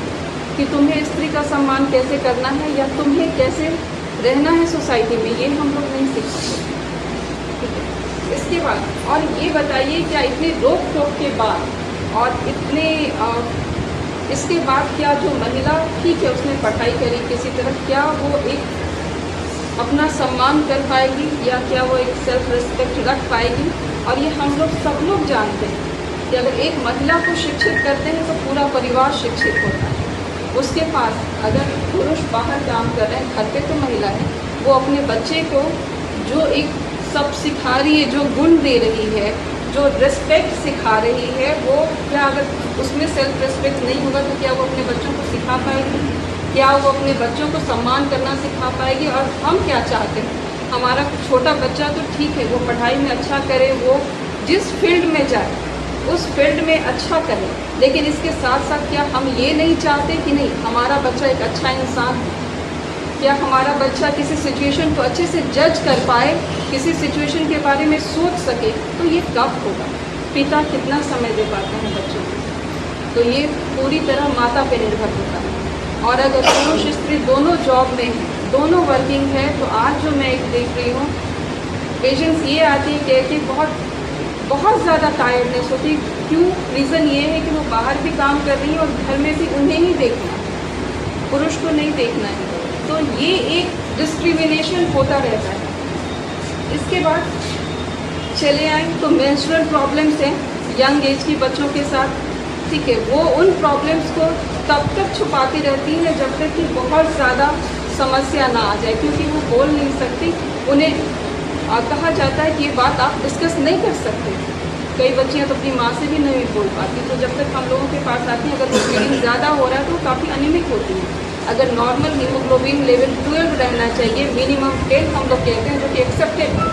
कि तुम्हें स्त्री का सम्मान कैसे करना है या तुम्हें कैसे रहना है सोसाइटी में, ये हम लोग नहीं सिखाते। ठीक है, इसके बाद और ये बताइए, क्या इतने रोक टोक के बाद और इतने इसके बाद क्या जो महिला, ठीक है, उसने पढ़ाई करी किसी तरह, क्या वो एक अपना सम्मान कर पाएगी या क्या वो एक सेल्फ रिस्पेक्ट रख पाएगी? और ये हम लोग सब लोग जानते हैं कि अगर एक महिला को शिक्षित करते हैं तो पूरा परिवार शिक्षित होता है। उसके पास अगर पुरुष बाहर काम कर रहे हैं, घर पे तो महिला है, वो अपने बच्चे को जो एक सब सिखा रही है, जो गुण दे रही है, जो रिस्पेक्ट सिखा रही है, वो क्या अगर उसमें सेल्फ रिस्पेक्ट नहीं होगा तो क्या वो अपने बच्चों को सिखा पाएगी? क्या वो अपने बच्चों को सम्मान करना सिखा पाएगी? और हम क्या चाहते हैं, हमारा छोटा बच्चा तो ठीक है, वो पढ़ाई में अच्छा करे, वो जिस फील्ड में जाए उस फील्ड में अच्छा करे, लेकिन इसके साथ साथ क्या हम ये नहीं चाहते कि नहीं हमारा बच्चा एक अच्छा इंसान है? क्या हमारा बच्चा किसी सिचुएशन को अच्छे से जज कर पाए, किसी सिचुएशन के बारे में सोच सके? तो ये कब होगा? पिता कितना समय दे पाते हैं बच्चों को? तो ये पूरी तरह माता पे निर्भर होता है। और अगर पुरुष स्त्री दोनों जॉब में हैं, दोनों वर्किंग है, तो आज जो मैं एक देख रही हूँ, पेशेंट्स ये आती है कि बहुत ज़्यादा टायर्डनेस होती है। क्यों? रीज़न ये है कि वो बाहर भी काम कर रही है और घर में भी उन्हें ही देखना है, पुरुष को नहीं देखना है। तो ये एक डिस्क्रिमिनेशन होता रहता है। इसके बाद चले आए तो मेंस्ट्रुअल प्रॉब्लम्स हैं यंग एज की बच्चों के साथ, ठीक है, वो उन प्रॉब्लम्स को तब तक छुपाती रहती हैं जब तक कि बहुत ज़्यादा समस्या ना आ जाए, क्योंकि वो बोल नहीं सकती। उन्हें कहा जाता है कि ये बात आप डिस्कस नहीं कर सकते। कई बच्चियां तो अपनी माँ से भी नहीं बोल पाती, तो जब तक हम लोगों के पास आती हैं, अगर वो ब्लीडिंग ज़्यादा हो रहा है तो काफ़ी अनिमिक होती है। अगर नॉर्मल हीमोग्लोबिन लेवल 12 रहना चाहिए, मिनिमम 10 हम लोग कहते हैं, जो कि एक्सेप्टेड है,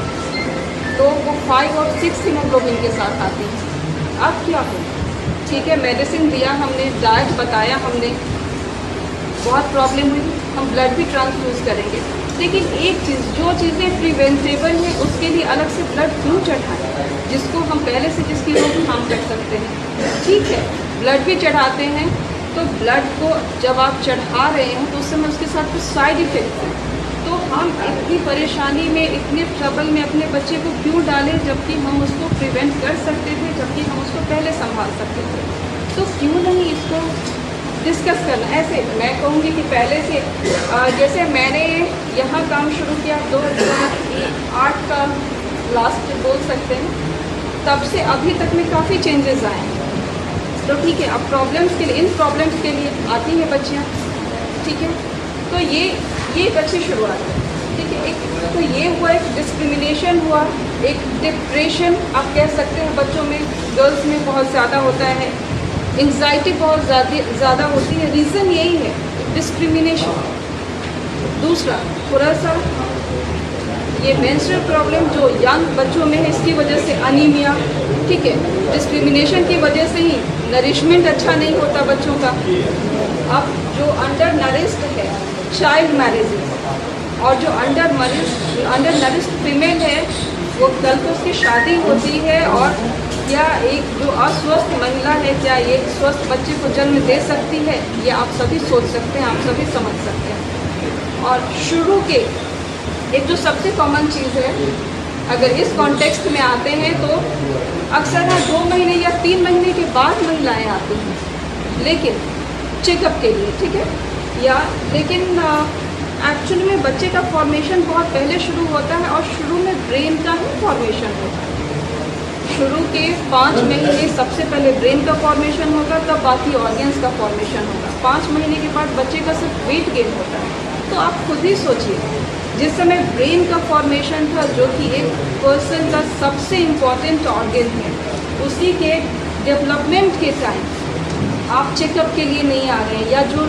तो वो 5 और 6 हीमोग्लोबिन के साथ आती है। अब क्या हो? ठीक है, मेडिसिन दिया हमने, डाइट बताया हमने, बहुत प्रॉब्लम हुई, हम ब्लड भी ट्रांसफ्यूज़ करेंगे, लेकिन एक चीज़, जो चीज़ें प्रिवेंटेबल हैं उसके लिए अलग से ब्लड क्यों चढ़ाएं? जिसको हम पहले से जिसकी रोकथाम कर सकते हैं, ठीक है, ब्लड भी चढ़ाते हैं। तो ब्लड को जब आप चढ़ा रहे हैं तो उस समय उसके साथ कुछ साइड इफ़ेक्ट्स हैं। तो हम इतनी परेशानी में, इतने ट्रबल में अपने बच्चे को क्यों डालें, जबकि हम उसको प्रिवेंट कर सकते थे, जबकि हम उसको पहले संभाल सकते थे? तो क्यों नहीं इसको डिस्कस करना? ऐसे मैं कहूँगी कि पहले से जैसे मैंने यहाँ काम शुरू किया 2008 का लास्ट बोल सकते हैं, तब से अभी तक में काफ़ी चेंजेस आए हैं। तो ठीक है, अब प्रॉब्लम्स के लिए, इन प्रॉब्लम्स के लिए आती हैं बच्चियाँ, ठीक है, तो ये एक अच्छी शुरुआत है। ठीक है। एक तो ये हुआ, एक डिस्क्रिमिनेशन हुआ, एक डिप्रेशन आप कह सकते हैं बच्चों में, गर्ल्स में बहुत ज़्यादा होता है, एंग्जाइटी बहुत ज़्यादा होती है। रीज़न यही है, डिस्क्रिमिनेशन। दूसरा थोड़ा सा ये मेंस्ट्रुअल प्रॉब्लम जो यंग बच्चों में है, इसकी वजह से अनीमिया, ठीक है। डिस्क्रिमिनेशन की वजह से ही नरिशमेंट अच्छा नहीं होता बच्चों का। अब जो अंडर नरिश्ड है, चाइल्ड मैरिजेस, और जो अंडर नरिश्ड फीमेल है, वो कल को उसकी शादी होती है, और क्या एक जो अस्वस्थ महिला है, क्या ये स्वस्थ बच्चे को जन्म दे सकती है, ये आप सभी सोच सकते हैं, आप सभी समझ सकते हैं। और शुरू के एक जो सबसे कॉमन चीज़ है, अगर इस कॉन्टेक्स्ट में आते हैं तो अक्सर है 2 महीने या 3 महीने के बाद महिलाएं आती हैं, लेकिन चेकअप के लिए, ठीक है। या लेकिन एक्चुअली में बच्चे का फॉर्मेशन बहुत पहले शुरू होता है, और शुरू में ब्रेन का ही फॉर्मेशन होता है। शुरू के 5 महीने सबसे पहले ब्रेन का फॉर्मेशन होगा, तब बाकी ऑर्गन्स का फॉर्मेशन होगा। 5 महीने के बाद बच्चे का सिर्फ वेट गेन होता है। तो आप खुद ही सोचिए, जिस समय ब्रेन का फॉर्मेशन था, जो कि एक पर्सन का सबसे इम्पॉर्टेंट ऑर्गन है, उसी के डेवलपमेंट के टाइम आप चेकअप के लिए नहीं आ रहे हैं, या जो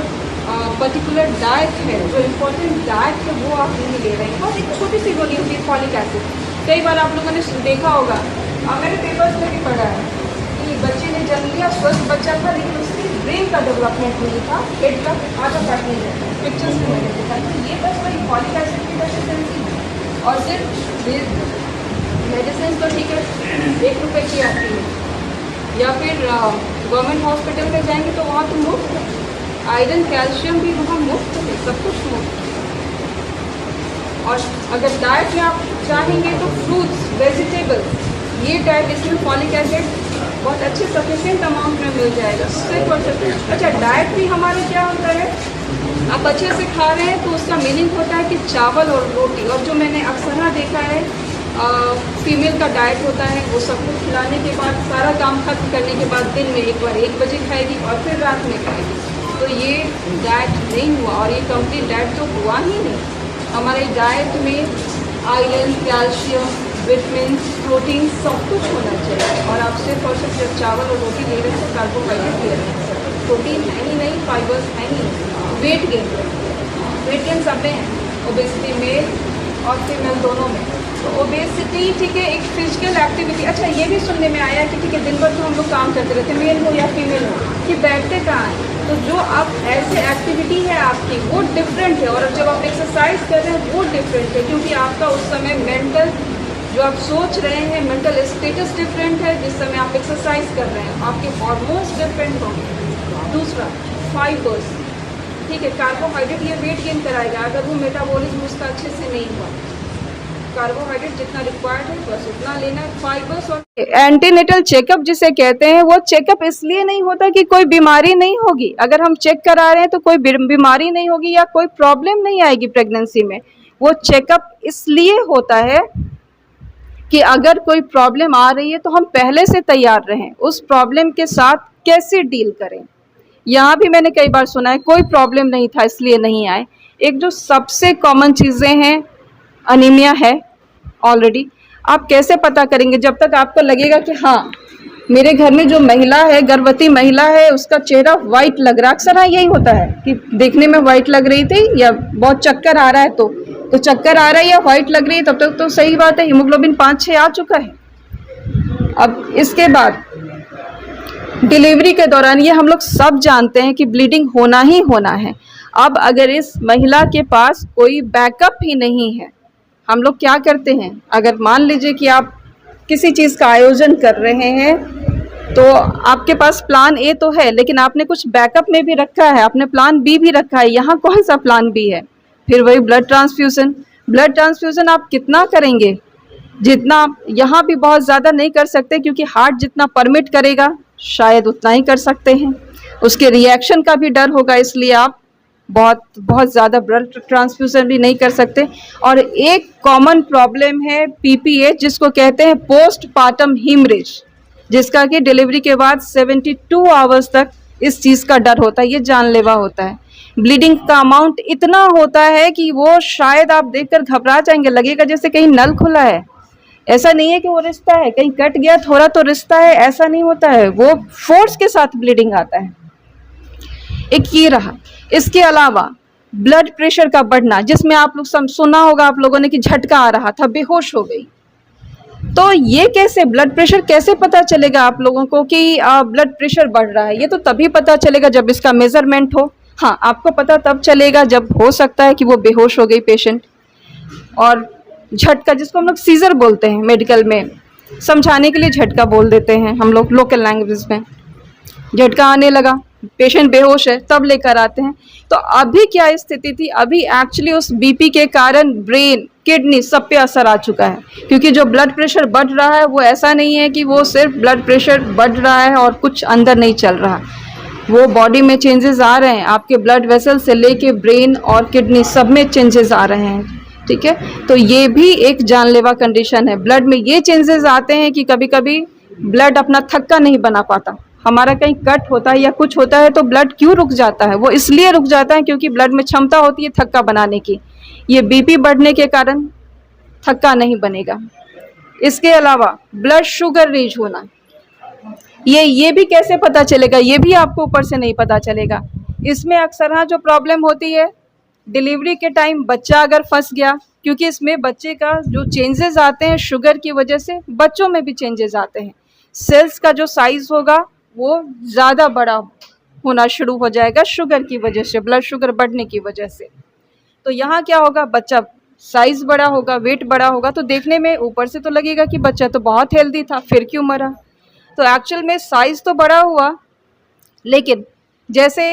पर्टिकुलर डाइट है, जो इम्पोर्टेंट डाइट है, वो आप नहीं ले रहे हैं। बहुत एक छोटी सी गोली होती है फॉलिक एसिड। कई बार आप लोगों ने देखा होगा, मेरे पेपर्स में भी पढ़ा है कि बच्चे ने जन्म लिया, स्वस्थ बच्चा था, लेकिन उसकी ब्रेन का डेवलपमेंट नहीं था, हेड का आधा पार्ट नहीं रहता। पिक्चर्स में मैंने देखा। तो ये बस वही फॉलिक एसिड की डेफिशिएंसी है। और सिर्फ मेडिसिन तो ठीक है, 1 रुपये की आती है, या फिर गवर्नमेंट हॉस्पिटल में जाएंगे तो वहाँ तो मुफ्त है। आयरन कैल्शियम भी वहाँ मुफ्त है, सब कुछ मुफ्त है। और अगर डाइट में आप चाहेंगे तो फ्रूट्स, वेजिटेबल्स, ये डाइट, इसमें फॉलिक एसिड बहुत अच्छे सफिशिएंट अमाउंट में मिल जाएगा। अच्छा, डाइट भी हमारा क्या होता है, आप अच्छे से खा रहे हैं तो उसका मीनिंग होता है कि चावल और रोटी। और जो मैंने अक्सर देखा है, फीमेल का डाइट होता है, वो सबको खिलाने के बाद, सारा काम खत्म करने के बाद दिन में एक बार 1 बजे खाएगी और फिर रात में खाएगी। तो ये डाइट नहीं हुआ, और ये कंप्लीट डाइट तो हुआ ही नहीं। हमारे डाइट में आयरन, कैल्शियम, विटामिन, प्रोटीन सब कुछ होना चाहिए। और आप सिर्फ और सिर्फ जब चावल और रोटी ले रहे हैं तो कार्बोहाइड्रेट ले रहे हैं, प्रोटीन है ही नहीं, फाइबर्स है ही नहीं। वेट गेन सब में है, ओबेसिटी मेल और फीमेल दोनों में। तो ओबेसिटी, ठीक है, एक फिजिकल एक्टिविटी। अच्छा, ये भी सुनने में आया कि ठीक है, दिन भर तो हम लोग काम करते रहते, मेल हो या फीमेल हो, कि बैठते कहाँ हैं। तो जो आप ऐसे एक्टिविटी है आपकी, वो डिफरेंट है, और जब आप एक्सरसाइज कर रहे हैं वो डिफरेंट है, क्योंकि आपका उस समय मेंटल, जो आप सोच रहे हैं, मेंटल स्टेटस डिफरेंट है। जिस समय आप एक्सरसाइज कर रहे हैं, आपके हार्मोन्स डिफरेंट होंगे। दूसरा, फाइबर्स, ठीक है, कार्बोहाइड्रेट ये वेट गेन कराएगा अगर वो मेटाबॉलिज्म उसका अच्छे से नहीं हुआ। कार्बोहाइड्रेट जितना रिक्वायर्ड है बस उतना लेना है। फाइबर्स और एंटीनेटल चेकअप जिसे कहते हैं, वो चेकअप इसलिए नहीं होता कि कोई बीमारी नहीं होगी। अगर हम चेक करा रहे हैं तो कोई बीमारी नहीं होगी या कोई प्रॉब्लम नहीं आएगी प्रेगनेंसी में। वो चेकअप इसलिए होता है कि अगर कोई प्रॉब्लम आ रही है तो हम पहले से तैयार रहें, उस प्रॉब्लम के साथ कैसे डील करें। यहाँ भी मैंने कई बार सुना है कोई प्रॉब्लम नहीं था इसलिए नहीं आए। एक जो सबसे कॉमन चीज़ें हैं, अनीमिया है ऑलरेडी। आप कैसे पता करेंगे? जब तक आपको लगेगा कि हाँ, मेरे घर में जो महिला है, गर्भवती महिला है, उसका चेहरा वाइट लग रहा है। अक्सर हाँ यही होता है कि देखने में वाइट लग रही थी, या बहुत चक्कर आ रहा है तो चक्कर आ रहा है या वाइट लग रही है, तब तक तो सही बात है, हीमोग्लोबिन 5-6 आ चुका है। अब इसके बाद डिलीवरी के दौरान ये हम लोग सब जानते हैं कि ब्लीडिंग होना ही होना है। अब अगर इस महिला के पास कोई बैकअप ही नहीं है, हम लोग क्या करते हैं? अगर मान लीजिए कि आप किसी चीज़ का आयोजन कर रहे हैं तो आपके पास प्लान ए तो है, लेकिन आपने कुछ बैकअप में भी रखा है, आपने प्लान बी भी रखा है। यहाँ कौन सा प्लान बी है? फिर वही ब्लड ट्रांसफ्यूज़न। ब्लड ट्रांसफ्यूज़न आप कितना करेंगे? जितना आप यहाँ भी बहुत ज़्यादा नहीं कर सकते, क्योंकि हार्ट जितना परमिट करेगा शायद उतना ही कर सकते हैं। उसके रिएक्शन का भी डर होगा, इसलिए आप बहुत ज़्यादा ब्लड ट्रांसफ्यूज़न भी नहीं कर सकते। और एक कॉमन प्रॉब्लम है पीपीएच, जिसको कहते हैं पोस्ट पार्टम हीमरेज, जिसका कि डिलीवरी के बाद 72 आवर्स तक इस चीज़ का डर होता है। ये जानलेवा होता है। ब्लीडिंग का अमाउंट इतना होता है कि वो शायद आप देखकर घबरा जाएंगे, लगेगा जैसे कहीं नल खुला है। ऐसा नहीं है कि वो रिश्ता है, कहीं कट गया थोड़ा तो रिश्ता है, ऐसा नहीं होता है, वो फोर्स के साथ ब्लीडिंग आता है। एक ये रहा। इसके अलावा ब्लड प्रेशर का बढ़ना, जिसमें आप लोग सुना होगा आप लोगों ने कि झटका आ रहा था, बेहोश हो गई। तो ये कैसे ब्लड प्रेशर कैसे पता चलेगा आप लोगों को कि ब्लड प्रेशर बढ़ रहा है? ये तो तभी पता चलेगा जब इसका मेजरमेंट हो। हाँ, आपको पता तब चलेगा जब हो सकता है कि वो बेहोश हो गई पेशेंट। और झटका, जिसको हम लोग सीजर बोलते हैं मेडिकल में, समझाने के लिए झटका बोल देते हैं हम लोग लोकल लैंग्वेज में। झटका आने लगा, पेशेंट बेहोश है, तब लेकर आते हैं। तो अभी क्या स्थिति थी? अभी एक्चुअली उस बीपी के कारण ब्रेन, किडनी सब पे असर आ चुका है, क्योंकि जो ब्लड प्रेशर बढ़ रहा है वो ऐसा नहीं है कि वो सिर्फ ब्लड प्रेशर बढ़ रहा है और कुछ अंदर नहीं चल रहा, वो बॉडी में चेंजेस आ रहे हैं। आपके ब्लड वेसल से लेके ब्रेन और किडनी सब में चेंजेस आ रहे हैं, ठीक है। तो ये भी एक जानलेवा कंडीशन है। ब्लड में ये चेंजेस आते हैं कि कभी कभी ब्लड अपना थक्का नहीं बना पाता, हमारा कहीं कट होता है या कुछ होता है तो ब्लड क्यों रुक जाता है? वो इसलिए रुक जाता है क्योंकि ब्लड में क्षमता होती है थक्का बनाने की। ये बीपी बढ़ने के कारण थक्का नहीं बनेगा। इसके अलावा ब्लड शुगर रेज होना, ये भी कैसे पता चलेगा? ये भी आपको ऊपर से नहीं पता चलेगा। इसमें अक्सर हाँ जो प्रॉब्लम होती है, डिलीवरी के टाइम बच्चा अगर फंस गया, क्योंकि इसमें बच्चे का जो चेंजेस आते हैं शुगर की वजह से, बच्चों में भी चेंजेस आते हैं। सेल्स का जो साइज होगा वो ज़्यादा बड़ा होना शुरू हो जाएगा शुगर की वजह से, ब्लड शुगर बढ़ने की वजह से। तो यहाँ क्या होगा, बच्चा साइज बड़ा होगा, वेट बड़ा होगा, तो देखने में ऊपर से तो लगेगा कि बच्चा तो बहुत हेल्दी था, फिर क्यों मरा? तो एक्चुअल में साइज तो बड़ा हुआ, लेकिन जैसे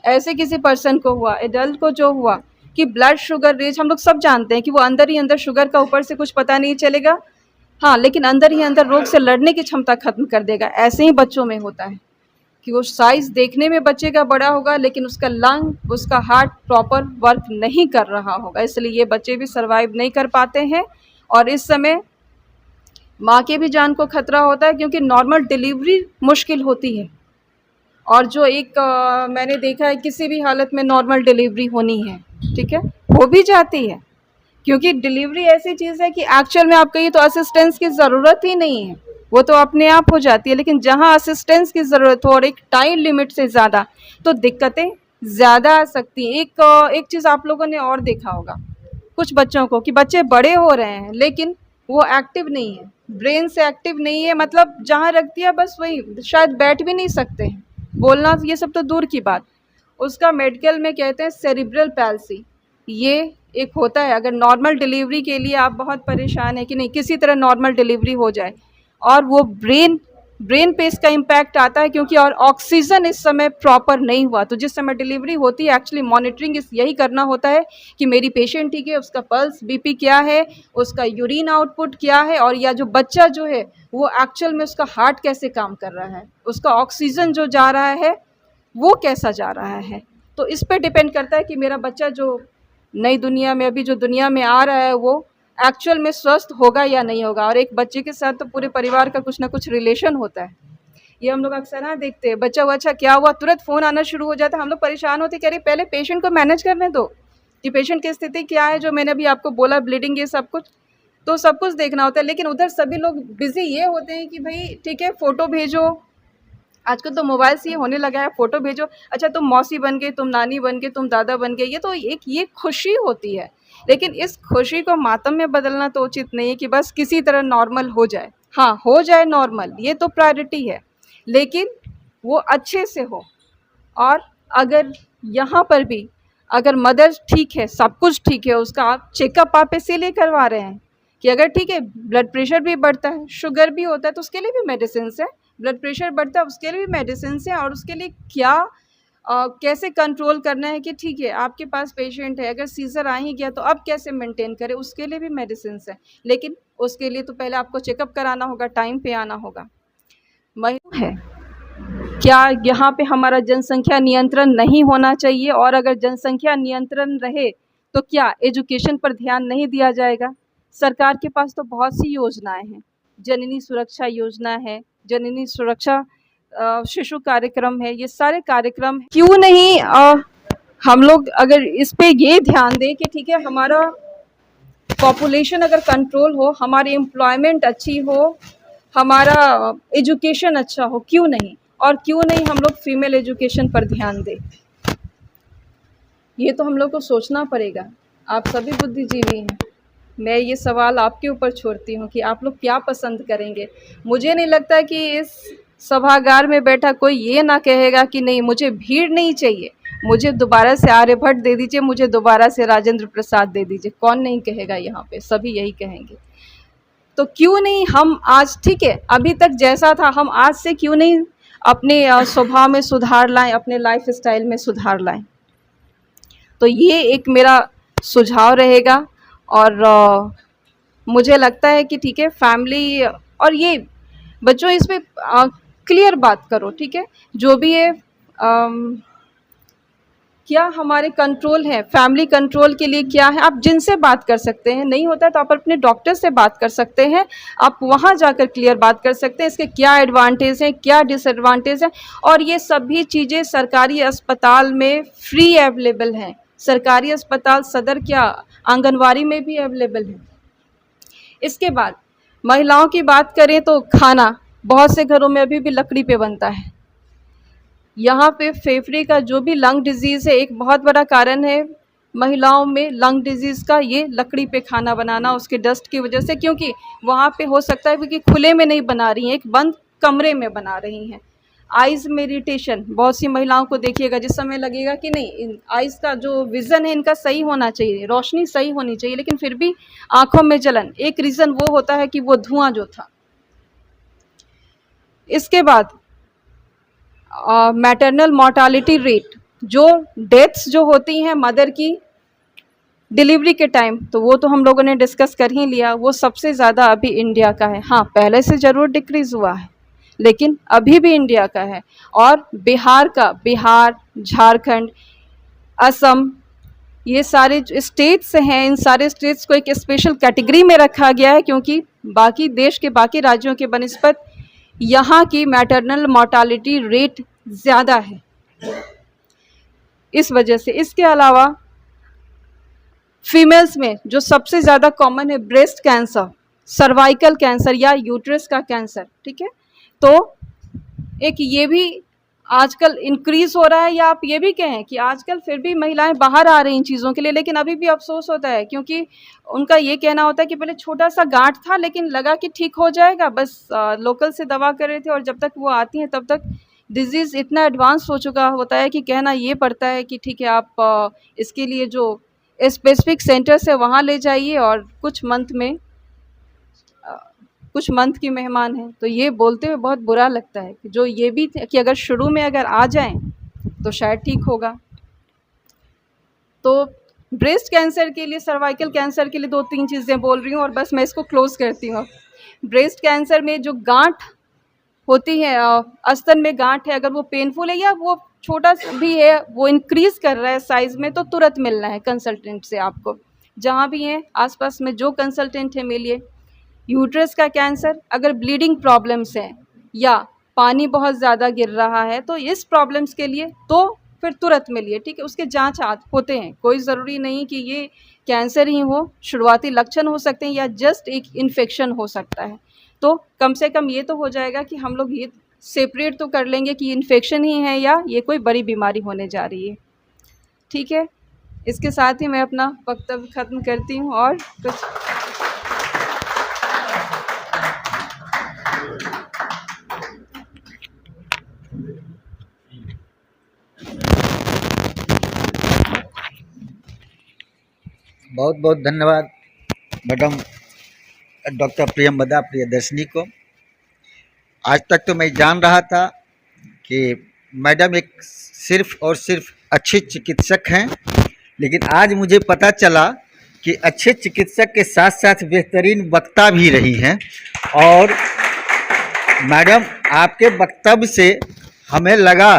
ऐसे किसी पर्सन को हुआ, एडल्ट को जो हुआ कि ब्लड शुगर रेज, हम लोग सब जानते हैं कि वो अंदर ही अंदर शुगर का ऊपर से कुछ पता नहीं चलेगा, हाँ, लेकिन अंदर ही अंदर रोग से लड़ने की क्षमता खत्म कर देगा। ऐसे ही बच्चों में होता है कि वो साइज देखने में बच्चे का बड़ा होगा, लेकिन उसका लंग, उसका हार्ट प्रॉपर वर्क नहीं कर रहा होगा, इसलिए ये बच्चे भी सर्वाइव नहीं कर पाते हैं। और इस समय माँ के भी जान को खतरा होता है, क्योंकि नॉर्मल डिलीवरी मुश्किल होती है। और जो एक मैंने देखा है, किसी भी हालत में नॉर्मल डिलीवरी होनी है, ठीक है, हो भी जाती है, क्योंकि डिलीवरी ऐसी चीज़ है कि एक्चुअल में आप कहिए तो असिस्टेंस की ज़रूरत ही नहीं है, वो तो अपने आप हो जाती है। लेकिन जहाँ असिस्टेंस की ज़रूरत हो और एक टाइम लिमिट से ज़्यादा, तो दिक्कतें ज़्यादा आ सकती हैं। एक चीज़ आप लोगों ने और देखा होगा कुछ बच्चों को, कि बच्चे बड़े हो रहे हैं लेकिन वो एक्टिव नहीं है, ब्रेन से एक्टिव नहीं है, मतलब जहाँ रख दिया बस वही, शायद बैठ भी नहीं सकते हैं, बोलना ये सब तो दूर की बात। उसका मेडिकल में कहते हैं सेरिब्रल पैल्सी। ये एक होता है, अगर नॉर्मल डिलीवरी के लिए आप बहुत परेशान हैं कि नहीं किसी तरह नॉर्मल डिलीवरी हो जाए, और वो ब्रेन पे इसका इम्पैक्ट आता है, क्योंकि और ऑक्सीजन इस समय प्रॉपर नहीं हुआ। तो जिस समय डिलीवरी होती है, एक्चुअली मॉनिटरिंग यही करना होता है कि मेरी पेशेंट ठीक है, उसका पल्स, बीपी क्या है, उसका यूरिन आउटपुट क्या है, और या जो बच्चा जो है वो एक्चुअल में उसका हार्ट कैसे काम कर रहा है, उसका ऑक्सीजन जो जा रहा है वो कैसा जा रहा है। तो इस पर डिपेंड करता है कि मेरा बच्चा जो नई दुनिया में, अभी जो दुनिया में आ रहा है, वो एक्चुअल में स्वस्थ होगा या नहीं होगा। और एक बच्चे के साथ तो पूरे परिवार का कुछ ना कुछ रिलेशन होता है। ये हम लोग अक्सर ना देखते हैं, बच्चा हुआ, अच्छा क्या हुआ, तुरंत फ़ोन आना शुरू हो जाता है, हम लोग परेशान होते, कह रहे पहले पेशेंट को मैनेज करने दो कि पेशेंट की स्थिति क्या है, जो मैंने अभी आपको बोला, ब्लीडिंग, ये सब कुछ, तो सब कुछ देखना होता है। लेकिन उधर सभी लोग बिजी ये होते हैं कि भाई ठीक है फ़ोटो भेजो, आजकल तो मोबाइल से ये होने लगा है, फ़ोटो भेजो, अच्छा तुम मौसी बन गए, तुम नानी बन गए, तुम दादा बन गए, ये तो एक ये खुशी होती है। लेकिन इस खुशी को मातम में बदलना तो उचित नहीं है कि बस किसी तरह नॉर्मल हो जाए। हाँ, हो जाए नॉर्मल, ये तो प्रायोरिटी है, लेकिन वो अच्छे से हो। और अगर यहाँ पर भी अगर मदर ठीक है, सब कुछ ठीक है, उसका आप चेकअप आप इसीलिए करवा रहे हैं कि अगर ठीक है ब्लड प्रेशर भी बढ़ता है, शुगर भी होता है, तो उसके लिए भी मेडिसिन है, ब्लड प्रेशर बढ़ता है उसके लिए भी मेडिसिन है, और उसके लिए क्या कैसे कंट्रोल करना है कि ठीक है आपके पास पेशेंट है, अगर सीजर आ ही गया तो अब कैसे मेंटेन करें, उसके लिए भी मेडिसिन है। लेकिन उसके लिए तो पहले आपको चेकअप कराना होगा, टाइम पे आना होगा। है क्या यहाँ पे हमारा जनसंख्या नियंत्रण नहीं होना चाहिए? और अगर जनसंख्या नियंत्रण रहे तो क्या एजुकेशन पर ध्यान नहीं दिया जाएगा? सरकार के पास तो बहुत सी योजनाएं हैं, जननी सुरक्षा योजना है, जननी सुरक्षा शिशु कार्यक्रम है, ये सारे कार्यक्रम क्यों नहीं हम लोग अगर इस पे ये ध्यान दें कि ठीक है हमारा पॉपुलेशन अगर कंट्रोल हो, हमारी एम्प्लॉयमेंट अच्छी हो, हमारा एजुकेशन अच्छा हो, क्यों नहीं, और क्यों नहीं हम लोग फीमेल एजुकेशन पर ध्यान दें। ये तो हम लोग को सोचना पड़ेगा। आप सभी बुद्धिजीवी हैं, मैं ये सवाल आपके ऊपर छोड़ती हूँ कि आप लोग क्या पसंद करेंगे। मुझे नहीं लगता कि इस सभागार में बैठा कोई ये ना कहेगा कि नहीं मुझे भीड़ नहीं चाहिए, मुझे दोबारा से आर्यभट्ट दे दीजिए, मुझे दोबारा से राजेंद्र प्रसाद दे दीजिए। कौन नहीं कहेगा यहाँ पे, सभी यही कहेंगे। तो क्यों नहीं हम आज, ठीक है अभी तक जैसा था, हम आज से क्यों नहीं अपने स्वभाव में सुधार लाएं, अपने लाइफ स्टाइल में सुधार लाएं। तो ये एक मेरा सुझाव रहेगा। और मुझे लगता है कि ठीक है फैमिली और ये बच्चों इस पे क्लियर बात करो, ठीक है जो भी है क्या हमारे कंट्रोल है, फैमिली कंट्रोल के लिए क्या है, आप जिनसे बात कर सकते हैं, नहीं होता है तो आप अपने डॉक्टर से बात कर सकते हैं, आप वहाँ जाकर क्लियर बात कर सकते हैं इसके क्या एडवांटेज हैं, क्या डिसएडवांटेज हैं। और ये सभी चीज़ें सरकारी अस्पताल में फ्री अवेलेबल हैं। सरकारी अस्पताल सदर क्या आंगनवाड़ी में भी अवेलेबल है। इसके बाद महिलाओं की बात करें तो खाना बहुत से घरों में अभी भी लकड़ी पे बनता है। यहाँ पे फेफड़े का जो भी लंग डिजीज़ है, एक बहुत बड़ा कारण है महिलाओं में लंग डिजीज़ का ये लकड़ी पे खाना बनाना, उसके डस्ट की वजह से, क्योंकि वहाँ पे हो सकता है क्योंकि खुले में नहीं बना रही हैं, एक बंद कमरे में बना रही हैं। आइज़ में इरिटेशन, बहुत सी महिलाओं को देखिएगा जिस समय लगेगा कि नहीं आइज़ का जो विज़न है इनका सही होना चाहिए, रोशनी सही होनी चाहिए, लेकिन फिर भी आँखों में जलन। एक रीज़न वो होता है कि वो धुआं जो था। इसके बाद मैटरनल मोर्टालिटी रेट, जो डेथ्स जो होती हैं मदर की डिलीवरी के टाइम, तो वो तो हम लोगों ने डिस्कस कर ही लिया, वो सबसे ज़्यादा अभी इंडिया का है। हाँ पहले से ज़रूर डिक्रीज़ हुआ है लेकिन अभी भी इंडिया का है। और बिहार का, बिहार, झारखंड, असम, ये सारे जो स्टेट्स हैं, इन सारे स्टेट्स को एक स्पेशल कैटेगरी में रखा गया है क्योंकि बाकी देश के बाकी राज्यों के बनिस्बत यहाँ की मैटरनल मोर्टालिटी रेट ज़्यादा है, इस वजह से। इसके अलावा फीमेल्स में जो सबसे ज़्यादा कॉमन है ब्रेस्ट कैंसर, सर्वाइकल कैंसर या यूट्रस का कैंसर, ठीक है। तो एक ये भी आजकल इंक्रीज हो रहा है, या आप ये भी कहें कि आजकल फिर भी महिलाएं बाहर आ रही इन चीज़ों के लिए, लेकिन अभी भी अफसोस होता है क्योंकि उनका ये कहना होता है कि पहले छोटा सा गांठ था लेकिन लगा कि ठीक हो जाएगा, बस लोकल से दवा कर रहे थे, और जब तक वो आती हैं तब तक डिजीज़ इतना एडवांस हो चुका होता है कि कहना ये पड़ता है कि ठीक है आप इसके लिए जो स्पेसिफिक सेंटर्स है वहाँ ले जाइए और कुछ मंथ की मेहमान हैं। तो ये बोलते हुए बहुत बुरा लगता है कि जो ये भी कि अगर शुरू में अगर आ जाएं तो शायद ठीक होगा। तो ब्रेस्ट कैंसर के लिए, सर्वाइकल कैंसर के लिए 2-3 चीज़ें बोल रही हूँ और बस मैं इसको क्लोज़ करती हूँ। ब्रेस्ट कैंसर में जो गांठ होती है, स्तन में गांठ है, अगर वो पेनफुल है या वो छोटा भी है, वो इंक्रीज़ कर रहा है साइज़ में, तो तुरंत मिलना है कंसल्टेंट से आपको। जहाँ भी हैं आसपास में जो कंसल्टेंट है मिलिए। यूट्रस का कैंसर, अगर ब्लीडिंग प्रॉब्लम्स हैं या पानी बहुत ज़्यादा गिर रहा है तो इस प्रॉब्लम्स के लिए तो फिर तुरंत मिलिए, ठीक है। उसके जांच होते हैं, कोई ज़रूरी नहीं कि ये कैंसर ही हो, शुरुआती लक्षण हो सकते हैं या जस्ट एक इन्फेक्शन हो सकता है। तो कम से कम ये तो हो जाएगा कि हम लोग ये सेपरेट तो कर लेंगे कि इन्फेक्शन ही है या ये कोई बड़ी बीमारी होने जा रही है, ठीक है। इसके साथ ही मैं अपना वक्तव्य ख़त्म करती हूँ और कुछ बहुत बहुत धन्यवाद मैडम डॉक्टर प्रियंवदा प्रियदर्शनी को। आज तक तो मैं जान रहा था कि मैडम एक सिर्फ और सिर्फ अच्छी चिकित्सक हैं, लेकिन आज मुझे पता चला कि अच्छे चिकित्सक के साथ साथ बेहतरीन वक्ता भी रही हैं। और मैडम आपके वक्तव्य से हमें लगा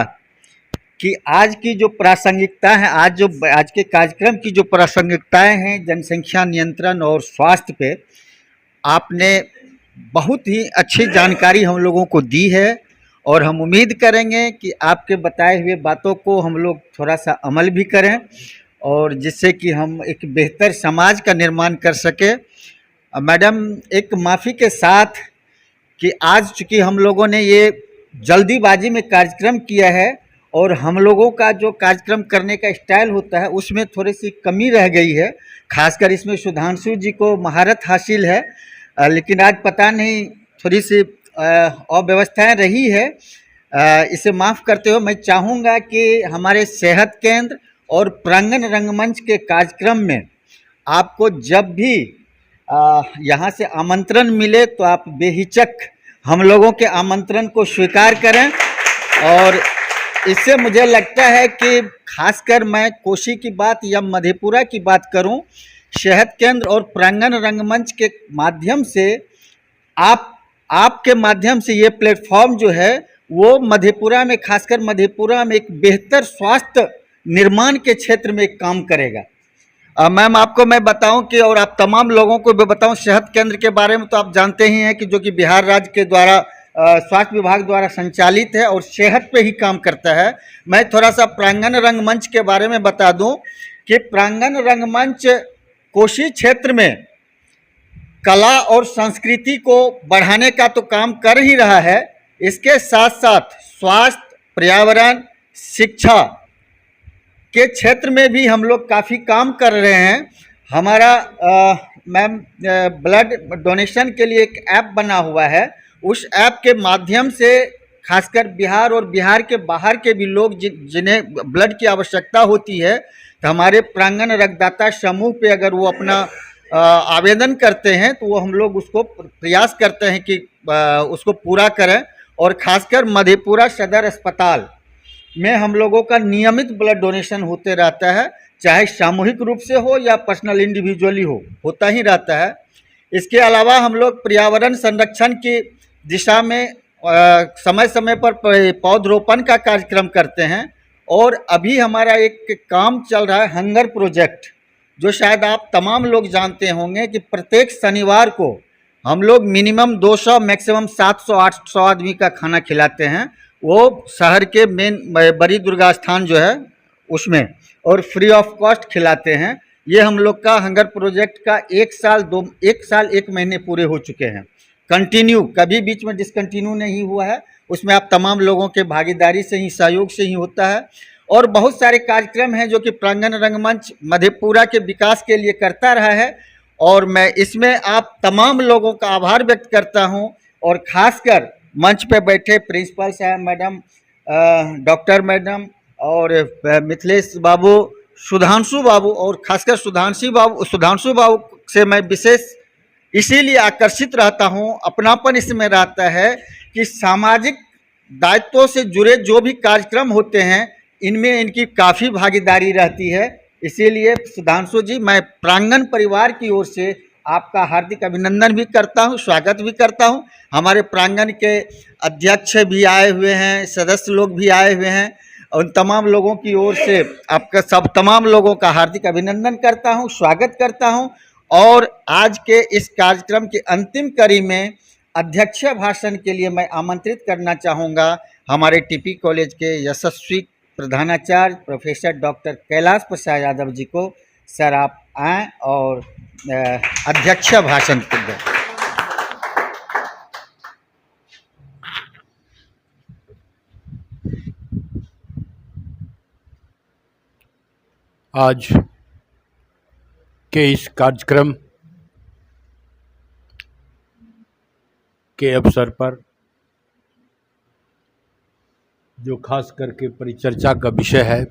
कि आज की जो प्रासंगिकता है, आज के कार्यक्रम की जो प्रासंगिकताएं हैं जनसंख्या नियंत्रण और स्वास्थ्य पे, आपने बहुत ही अच्छी जानकारी हम लोगों को दी है और हम उम्मीद करेंगे कि आपके बताए हुए बातों को हम लोग थोड़ा सा अमल भी करें और जिससे कि हम एक बेहतर समाज का निर्माण कर सके। मैडम, एक माफ़ी के साथ कि आज चूँकि हम लोगों ने ये जल्दीबाजी में कार्यक्रम किया है और हम लोगों का जो कार्यक्रम करने का स्टाइल होता है उसमें थोड़ी सी कमी रह गई है, खासकर इसमें सुधांशु जी को महारत हासिल है, लेकिन आज पता नहीं थोड़ी सी अव्यवस्थाएं रही है। इसे माफ़ करते हुए मैं चाहूँगा कि हमारे सेहत केंद्र और प्रांगण रंगमंच के कार्यक्रम में आपको जब भी यहाँ से आमंत्रण मिले तो आप बेहिचक हम लोगों के आमंत्रण को स्वीकार करें। और इससे मुझे लगता है कि खासकर मैं कोशी की बात या मधेपुरा की बात करूं, सेहत केंद्र और प्रांगण रंगमंच के माध्यम से आपके माध्यम से ये प्लेटफॉर्म जो है वो मधेपुरा में, खासकर मधेपुरा में एक बेहतर स्वास्थ्य निर्माण के क्षेत्र में एक काम करेगा। मैम, आपको मैं बताऊं कि और आप तमाम लोगों को भी बताऊं, सेहत केंद्र के बारे में तो आप जानते ही हैं कि जो कि बिहार राज्य के द्वारा स्वास्थ्य विभाग द्वारा संचालित है और सेहत पे ही काम करता है। मैं थोड़ा सा प्रांगण रंगमंच के बारे में बता दूं कि प्रांगण रंगमंच कोशी क्षेत्र में कला और संस्कृति को बढ़ाने का तो काम कर ही रहा है, इसके साथ साथ स्वास्थ्य, पर्यावरण, शिक्षा के क्षेत्र में भी हम लोग काफ़ी काम कर रहे हैं। हमारा मैम ब्लड डोनेशन के लिए एक ऐप बना हुआ है, उस ऐप के माध्यम से खासकर बिहार और बिहार के बाहर के भी लोग जिन्हें ब्लड की आवश्यकता होती है तो हमारे प्रांगण रक्तदाता समूह पे अगर वो अपना आवेदन करते हैं तो वो हम लोग उसको प्रयास करते हैं कि उसको पूरा करें। और ख़ासकर मधेपुरा सदर अस्पताल में हम लोगों का नियमित ब्लड डोनेशन होते रहता है, चाहे सामूहिक रूप से हो या पर्सनल इंडिविजुअली होता ही रहता है। इसके अलावा हम लोग पर्यावरण संरक्षण की दिशा में समय समय पर पौधरोपण का कार्यक्रम करते हैं और अभी हमारा एक काम चल रहा है हंगर प्रोजेक्ट, जो शायद आप तमाम लोग जानते होंगे कि प्रत्येक शनिवार को हम लोग मिनिमम 200 मैक्सिमम 700-800 आदमी का खाना खिलाते हैं, वो शहर के मेन बड़ी दुर्गा स्थान जो है उसमें, और फ्री ऑफ कॉस्ट खिलाते हैं। ये हम लोग का हंगर प्रोजेक्ट का 1 साल 1 महीने पूरे हो चुके हैं कंटिन्यू, कभी बीच में डिसकंटिन्यू नहीं हुआ है। उसमें आप तमाम लोगों के भागीदारी से ही, सहयोग से ही होता है। और बहुत सारे कार्यक्रम हैं जो कि प्रांगण रंगमंच मधेपुरा के विकास के लिए करता रहा है और मैं इसमें आप तमाम लोगों का आभार व्यक्त करता हूं। और ख़ासकर मंच पे बैठे प्रिंसिपल साहब, मैडम, डॉक्टर मैडम और मिथिलेश बाबू, सुधांशु बाबू, और खासकर सुधांशु बाबू से मैं विशेष इसीलिए आकर्षित रहता हूं, अपनापन इसमें रहता है कि सामाजिक दायित्वों से जुड़े जो भी कार्यक्रम होते हैं इनमें इनकी काफ़ी भागीदारी रहती है। इसीलिए सुधांशु जी, मैं प्रांगण परिवार की ओर से आपका हार्दिक अभिनंदन भी करता हूं, स्वागत भी करता हूं। हमारे प्रांगण के अध्यक्ष भी आए हुए हैं, सदस्य लोग भी आए हुए हैं, उन तमाम लोगों की ओर से आपका तमाम लोगों का हार्दिक अभिनंदन करता हूं, स्वागत करता हूं। और आज के इस कार्यक्रम की अंतिम कड़ी में अध्यक्ष भाषण के लिए मैं आमंत्रित करना चाहूँगा हमारे टीपी कॉलेज के यशस्वी प्रधानाचार्य प्रोफेसर डॉक्टर कैलाश प्रसाद यादव जी को। सर, आप आएँ और अध्यक्ष भाषण दें। आज के इस कार्यक्रम के अवसर पर जो खास करके परिचर्चा का विषय है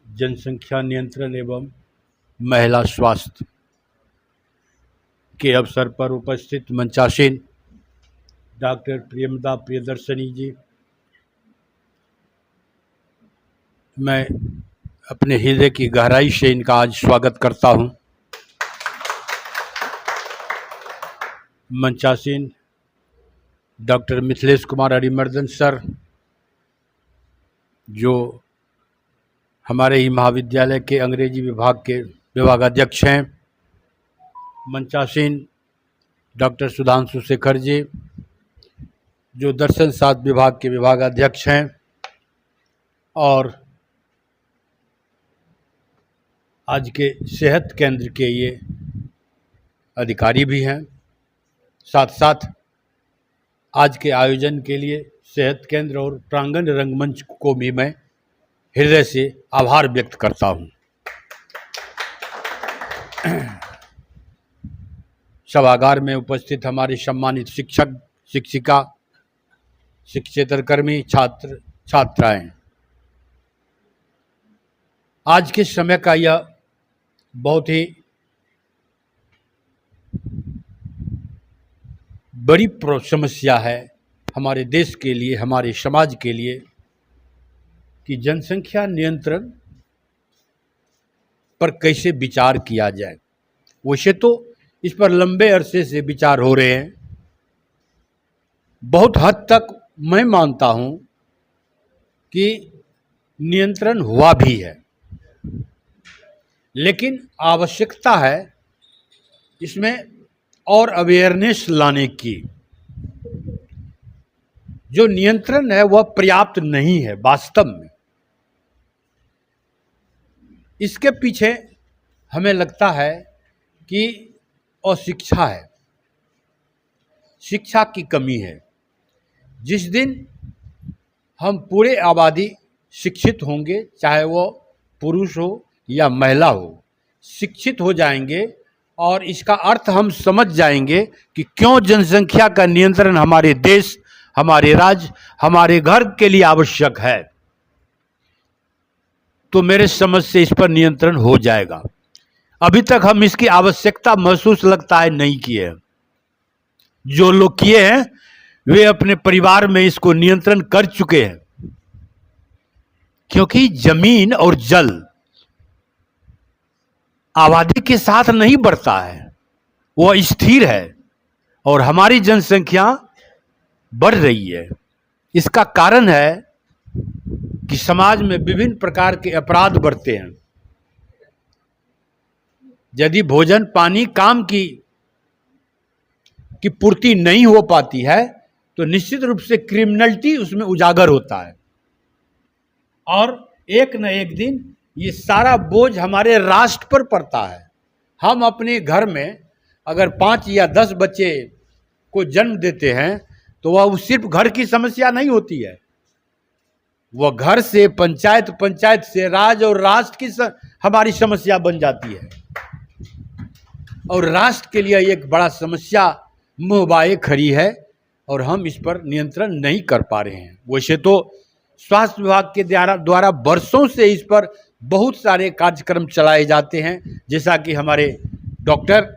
जनसंख्या नियंत्रण एवं महिला स्वास्थ्य के अवसर पर उपस्थित मंचासीन डॉक्टर प्रियमदा प्रियदर्शनी जी, मैं अपने हृदय की गहराई से इनका आज स्वागत करता हूं। मंचासीन डॉक्टर मिथिलेश कुमार अरिमर्दन सर, जो हमारे ही महाविद्यालय के अंग्रेजी विभाग के विभागाध्यक्ष हैं। मंचासीन डॉक्टर सुधांशु शेखर जी, जो दर्शन शास्त्र विभाग के विभागाध्यक्ष हैं और आज के सेहत केंद्र के ये अधिकारी भी हैं, साथ साथ आज के आयोजन के लिए सेहत केंद्र और प्रांगण रंगमंच को भी मैं हृदय से आभार व्यक्त करता हूं। सभागार में उपस्थित हमारे सम्मानित शिक्षक, शिक्षिका, शिक्षेतरकर्मी, छात्र, छात्राएं, आज के समय का यह बहुत ही बड़ी समस्या है हमारे देश के लिए, हमारे समाज के लिए, कि जनसंख्या नियंत्रण पर कैसे विचार किया जाए। वैसे तो इस पर लंबे अरसे से विचार हो रहे हैं। बहुत हद तक मैं मानता हूं कि नियंत्रण हुआ भी है, लेकिन आवश्यकता है इसमें और अवेयरनेस लाने की। जो नियंत्रण है वह पर्याप्त नहीं है वास्तव में। इसके पीछे हमें लगता है कि अशिक्षा है, शिक्षा की कमी है। जिस दिन हम पूरे आबादी शिक्षित होंगे, चाहे वो पुरुष हो या महिला हो, शिक्षित हो जाएंगे और इसका अर्थ हम समझ जाएंगे कि क्यों जनसंख्या का नियंत्रण हमारे देश, हमारे राज्य, हमारे घर के लिए आवश्यक है, तो मेरे समझ से इस पर नियंत्रण हो जाएगा। अभी तक हम इसकी आवश्यकता महसूस लगता है नहीं किए हैं। जो लोग किए हैं वे अपने परिवार में इसको नियंत्रण कर चुके हैं, क्योंकि जमीन और जल आबादी के साथ नहीं बढ़ता है, वह स्थिर है और हमारी जनसंख्या बढ़ रही है। इसका कारण है कि समाज में विभिन्न प्रकार के अपराध बढ़ते हैं। यदि भोजन पानी काम की पूर्ति नहीं हो पाती है तो निश्चित रूप से क्रिमिनलिटी उसमें उजागर होता है और एक न एक दिन ये सारा बोझ हमारे राष्ट्र पर पड़ता है। हम अपने घर में अगर 5 या 10 बच्चे को जन्म देते हैं तो वह सिर्फ घर की समस्या नहीं होती है, वह घर से पंचायत, पंचायत से राज्य और राष्ट्र की हमारी समस्या बन जाती है और राष्ट्र के लिए एक बड़ा समस्या मुहबाए खड़ी है और हम इस पर नियंत्रण नहीं कर पा रहे हैं। वैसे तो स्वास्थ्य विभाग के द्वारा वर्षों से इस पर बहुत सारे कार्यक्रम चलाए जाते हैं, जैसा कि हमारे डॉक्टर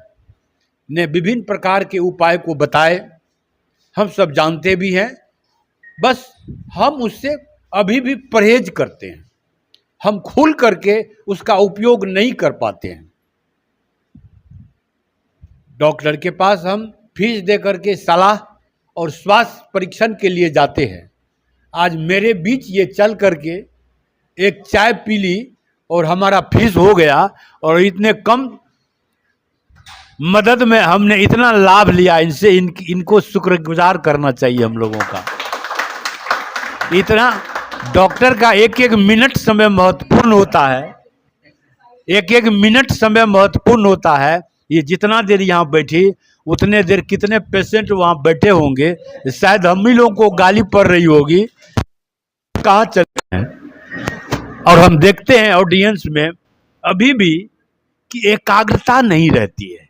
ने विभिन्न प्रकार के उपाय को बताए, हम सब जानते भी हैं, बस हम उससे अभी भी परहेज करते हैं, हम खुल करके उसका उपयोग नहीं कर पाते हैं। डॉक्टर के पास हम फीस दे करके सलाह और स्वास्थ्य परीक्षण के लिए जाते हैं। आज मेरे बीच ये चल करके एक चाय पी ली और हमारा फीस हो गया और इतने कम मदद में हमने इतना लाभ लिया। इनसे इनको शुक्रगुजार करना चाहिए हम लोगों का। इतना डॉक्टर का एक एक मिनट समय महत्वपूर्ण होता है, एक एक मिनट समय महत्वपूर्ण होता है। ये जितना देर यहाँ बैठी उतने देर कितने पेशेंट वहाँ बैठे होंगे, शायद हम ही लोगों को गाली पड़ रही होगी, कहाँ चले हैं। और हम देखते हैं ऑडियंस में अभी भी कि एकाग्रता नहीं रहती है,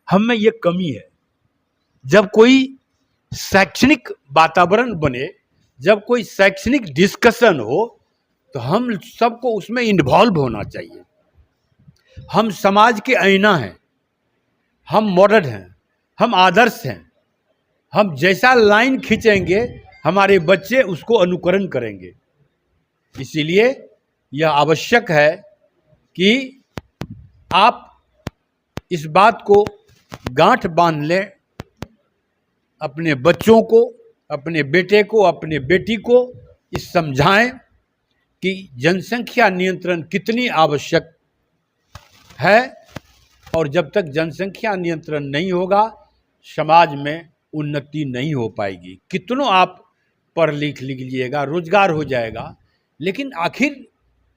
हम में ये कमी है। जब कोई शैक्षणिक वातावरण बने, जब कोई शैक्षणिक डिस्कशन हो तो हम सबको उसमें इन्वॉल्व होना चाहिए। हम समाज के आईना हैं, हम मॉडल हैं, हम आदर्श हैं। हम जैसा लाइन खींचेंगे हमारे बच्चे उसको अनुकरण करेंगे। इसीलिए यह आवश्यक है कि आप इस बात को गांठ बांध लें, अपने बच्चों को, अपने बेटे को, अपने बेटी को इस समझाएं कि जनसंख्या नियंत्रण कितनी आवश्यक है और जब तक जनसंख्या नियंत्रण नहीं होगा समाज में उन्नति नहीं हो पाएगी। कितनों आप पढ़ लिख लीजिएगा, रोजगार हो जाएगा, लेकिन आखिर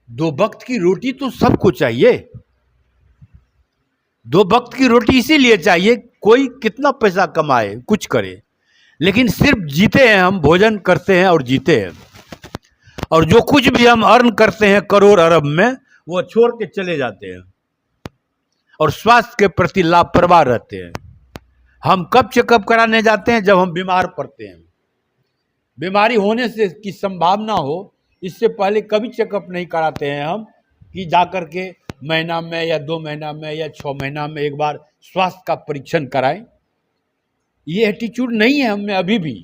2 वक्त की रोटी तो सबको चाहिए। 2 वक्त की रोटी इसीलिए चाहिए, कोई कितना पैसा कमाए कुछ करे, लेकिन सिर्फ जीते हैं हम, भोजन करते हैं और जीते हैं। और जो कुछ भी हम अर्न करते हैं करोड़ अरब में, वो छोड़ के चले जाते हैं और स्वास्थ्य के प्रति लापरवाह रहते हैं। हम कब चेकअप कराने जाते हैं? जब हम बीमार पड़ते हैं। बीमारी होने से की संभावना हो, इससे पहले कभी चेकअप नहीं कराते हैं हम, कि जाकर के महीना में या 2 महीना में या 6 महीना में एक बार स्वास्थ्य का परीक्षण कराएं। ये एटीट्यूड नहीं है हमें अभी भी।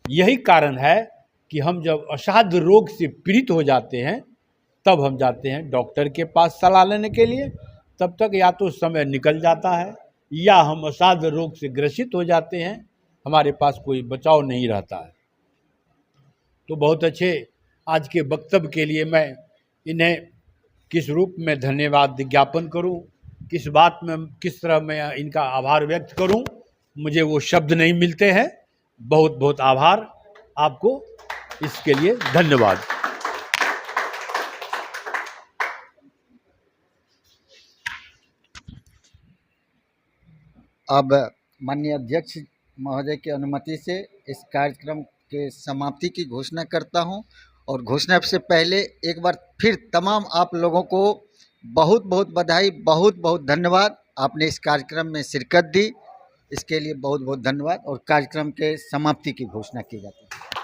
यही कारण है कि हम जब असाध्य रोग से पीड़ित हो जाते हैं, तब हम जाते हैं डॉक्टर के पास सलाह लेने के लिए। तब तक या तो समय निकल जाता है, या हम असाध्य रोग से ग्रसित हो जाते हैं, हमारे पास कोई बचाव नहीं रहता है। तो बहुत अच्छे आज के वक्तव्य के लिए मैं इन्हें किस रूप में धन्यवाद ज्ञापन करूं, किस बात में, किस तरह मैं इनका आभार व्यक्त करूं, मुझे वो शब्द नहीं मिलते हैं। बहुत बहुत आभार आपको, इसके लिए धन्यवाद। अब माननीय अध्यक्ष महोदय की अनुमति से इस कार्यक्रम के समाप्ति की घोषणा करता हूं। और घोषणा से पहले एक बार फिर तमाम आप लोगों को बहुत बहुत बधाई, बहुत बहुत धन्यवाद। आपने इस कार्यक्रम में शिरकत दी, इसके लिए बहुत बहुत धन्यवाद। और कार्यक्रम के समाप्ति की घोषणा की जाती है।